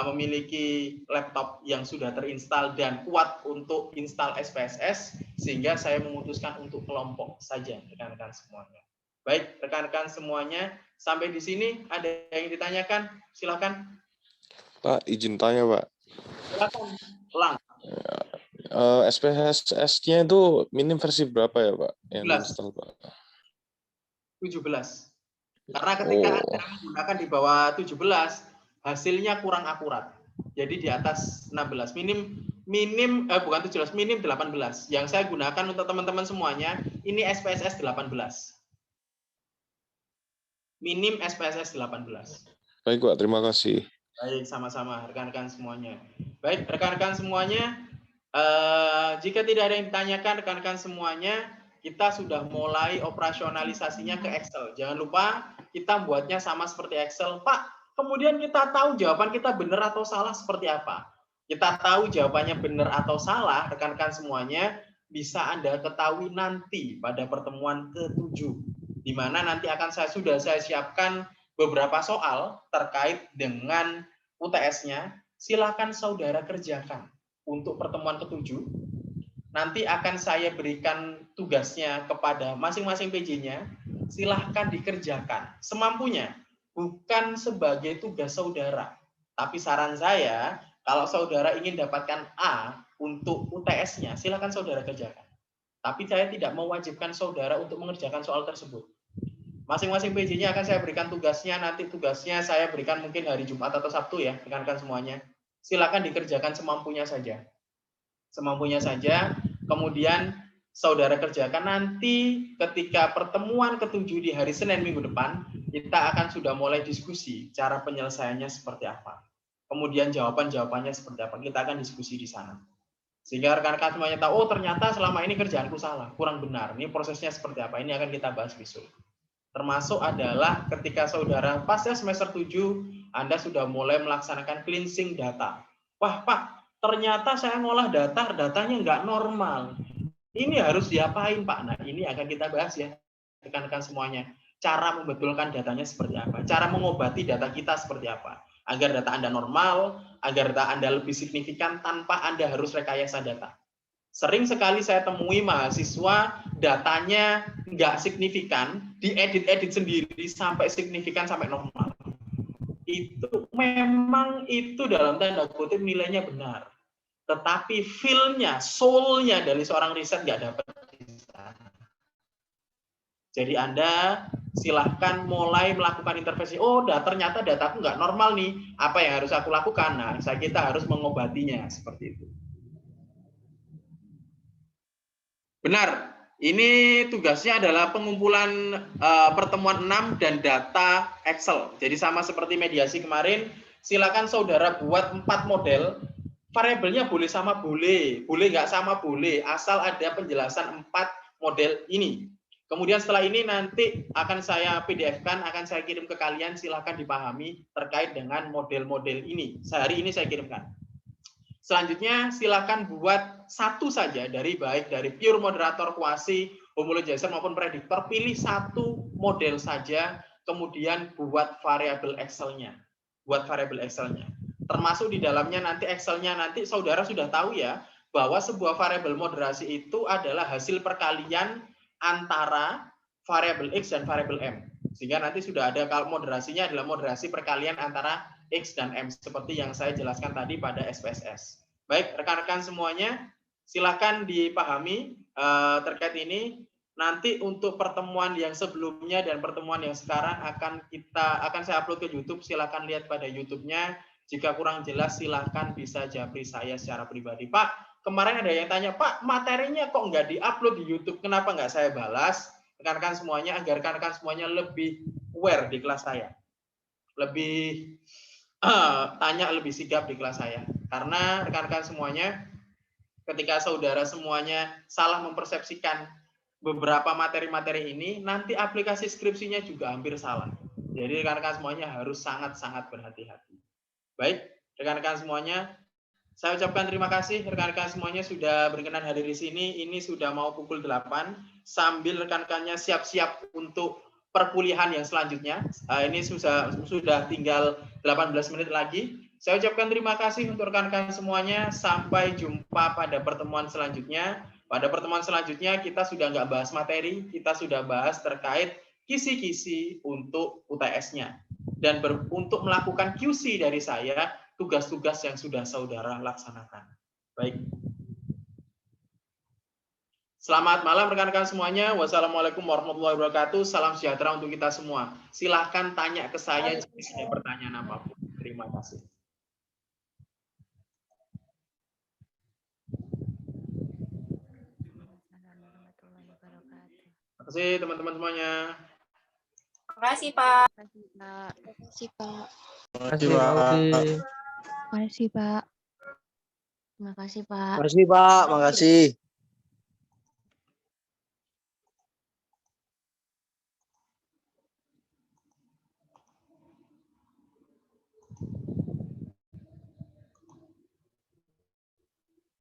memiliki laptop yang sudah terinstal dan kuat untuk install SPSS, sehingga saya memutuskan untuk kelompok saja, rekan-rekan semuanya. Baik, rekan-rekan semuanya, sampai di sini ada yang ditanyakan? Silakan. Pak, izin tanya, Pak. Silakan, ulang. SPSS-nya itu minim versi berapa ya, Pak? Yang install, Pak? 17. Karena ketika Anda menggunakan di bawah 17, hasilnya kurang akurat. Jadi di atas 16. Bukan 17, minim 18. Yang saya gunakan untuk teman-teman semuanya, ini SPSS 18. Minim SPSS 18. Baik, Pak. Terima kasih. Baik, sama-sama rekan-rekan semuanya. Baik, rekan-rekan semuanya, jika tidak ada yang ditanyakan rekan-rekan semuanya, kita sudah mulai operasionalisasinya ke Excel. Jangan lupa kita buatnya sama seperti Excel. Pak, kemudian kita tahu jawaban kita benar atau salah seperti apa. Kita tahu jawabannya benar atau salah, rekan-rekan semuanya, bisa Anda ketahui nanti pada pertemuan ke-7. Di mana nanti akan saya siapkan beberapa soal terkait dengan UTS-nya, silakan saudara kerjakan untuk pertemuan ke-7. Nanti akan saya berikan tugasnya kepada masing-masing PJ-nya, silahkan dikerjakan semampunya, bukan sebagai tugas saudara. Tapi saran saya, kalau saudara ingin dapatkan A untuk UTS-nya, silahkan saudara kerjakan. Tapi saya tidak mewajibkan saudara untuk mengerjakan soal tersebut. Masing-masing PJ-nya akan saya berikan tugasnya, nanti tugasnya saya berikan mungkin hari Jumat atau Sabtu ya, rekan-rekan semuanya. Silakan dikerjakan semampunya saja. Semampunya saja, kemudian saudara kerjakan nanti ketika pertemuan ke-7 di hari Senin minggu depan, kita akan sudah mulai diskusi cara penyelesaiannya seperti apa. Kemudian jawaban-jawabannya seperti apa, kita akan diskusi di sana. Sehingga rekan-rekan semuanya tahu, oh ternyata selama ini kerjaanku salah, kurang benar. Ini prosesnya seperti apa, ini akan kita bahas besok. Termasuk adalah ketika saudara pasca semester 7, Anda sudah mulai melaksanakan cleansing data. Wah Pak, ternyata saya ngolah data, datanya nggak normal. Ini harus diapain Pak? Nah ini akan kita bahas ya, rekan-rekan semuanya. Cara membetulkan datanya seperti apa, cara mengobati data kita seperti apa. Agar data Anda normal, agar data Anda lebih signifikan tanpa Anda harus rekayasa data. Sering sekali saya temui mahasiswa datanya nggak signifikan, diedit-edit sendiri sampai signifikan, sampai normal. Itu memang itu dalam tanda kutip nilainya benar. Tetapi feel-nya, soul-nya dari seorang riset nggak dapat di sana. Jadi Anda silahkan mulai melakukan intervensi. Oh, ternyata dataku nggak normal nih. Apa yang harus aku lakukan? Nah, kita harus mengobatinya seperti itu. Benar, ini tugasnya adalah pengumpulan pertemuan 6 dan data Excel. Jadi sama seperti mediasi kemarin, silakan saudara buat 4 model. Variabelnya boleh sama boleh nggak sama boleh, asal ada penjelasan 4 model ini. Kemudian setelah ini nanti akan saya PDF-kan, akan saya kirim ke kalian, silakan dipahami terkait dengan model-model ini. Sehari ini saya kirimkan. Selanjutnya silakan buat satu saja dari pure moderator, kuasi, homologizer maupun prediktor, pilih satu model saja, kemudian buat variabel Excel-nya. Termasuk di dalamnya nanti Excel-nya nanti saudara sudah tahu ya bahwa sebuah variabel moderasi itu adalah hasil perkalian antara variabel X dan variabel M. Sehingga nanti sudah ada kalau moderasinya adalah moderasi perkalian antara X dan M seperti yang saya jelaskan tadi pada SPSS. Baik, rekan-rekan semuanya, silakan dipahami terkait ini. Nanti untuk pertemuan yang sebelumnya dan pertemuan yang sekarang akan saya upload ke YouTube. Silakan lihat pada YouTube-nya. Jika kurang jelas, silakan bisa japri saya secara pribadi. Pak, kemarin ada yang tanya, Pak, materinya kok nggak di-upload di YouTube? Kenapa nggak saya balas? Rekan-rekan semuanya, agar rekan-rekan semuanya lebih aware di kelas saya. Lebih tanya lebih sigap di kelas saya. Karena rekan-rekan semuanya, ketika saudara semuanya salah mempersepsikan beberapa materi-materi ini, nanti aplikasi skripsinya juga hampir salah. Jadi rekan-rekan semuanya harus sangat-sangat berhati-hati. Baik, rekan-rekan semuanya, saya ucapkan terima kasih rekan-rekan semuanya sudah berkenan hadir di sini. Ini sudah mau pukul 8, sambil rekan-rekannya siap-siap untuk perkuliahan yang selanjutnya. Ini sudah tinggal 18 menit lagi. Saya ucapkan terima kasih untuk rekan-rekan semuanya. Sampai jumpa pada pertemuan selanjutnya. Pada pertemuan selanjutnya kita sudah nggak bahas materi, kita sudah bahas terkait kisi-kisi untuk UTS-nya. Dan untuk melakukan QC dari saya, tugas-tugas yang sudah saudara laksanakan. Baik. Selamat malam rekan-rekan semuanya. Wassalamualaikum warahmatullahi wabarakatuh. Salam sejahtera untuk kita semua. Silahkan tanya ke saya jika ada pertanyaan apapun. Terima kasih. Terima kasih teman-teman semuanya. Terima kasih, Pak. Terima kasih, Pak. Terima kasih, Pak. Terima kasih, Pak. Terima kasih, Pak. Makasih Pak, makasih.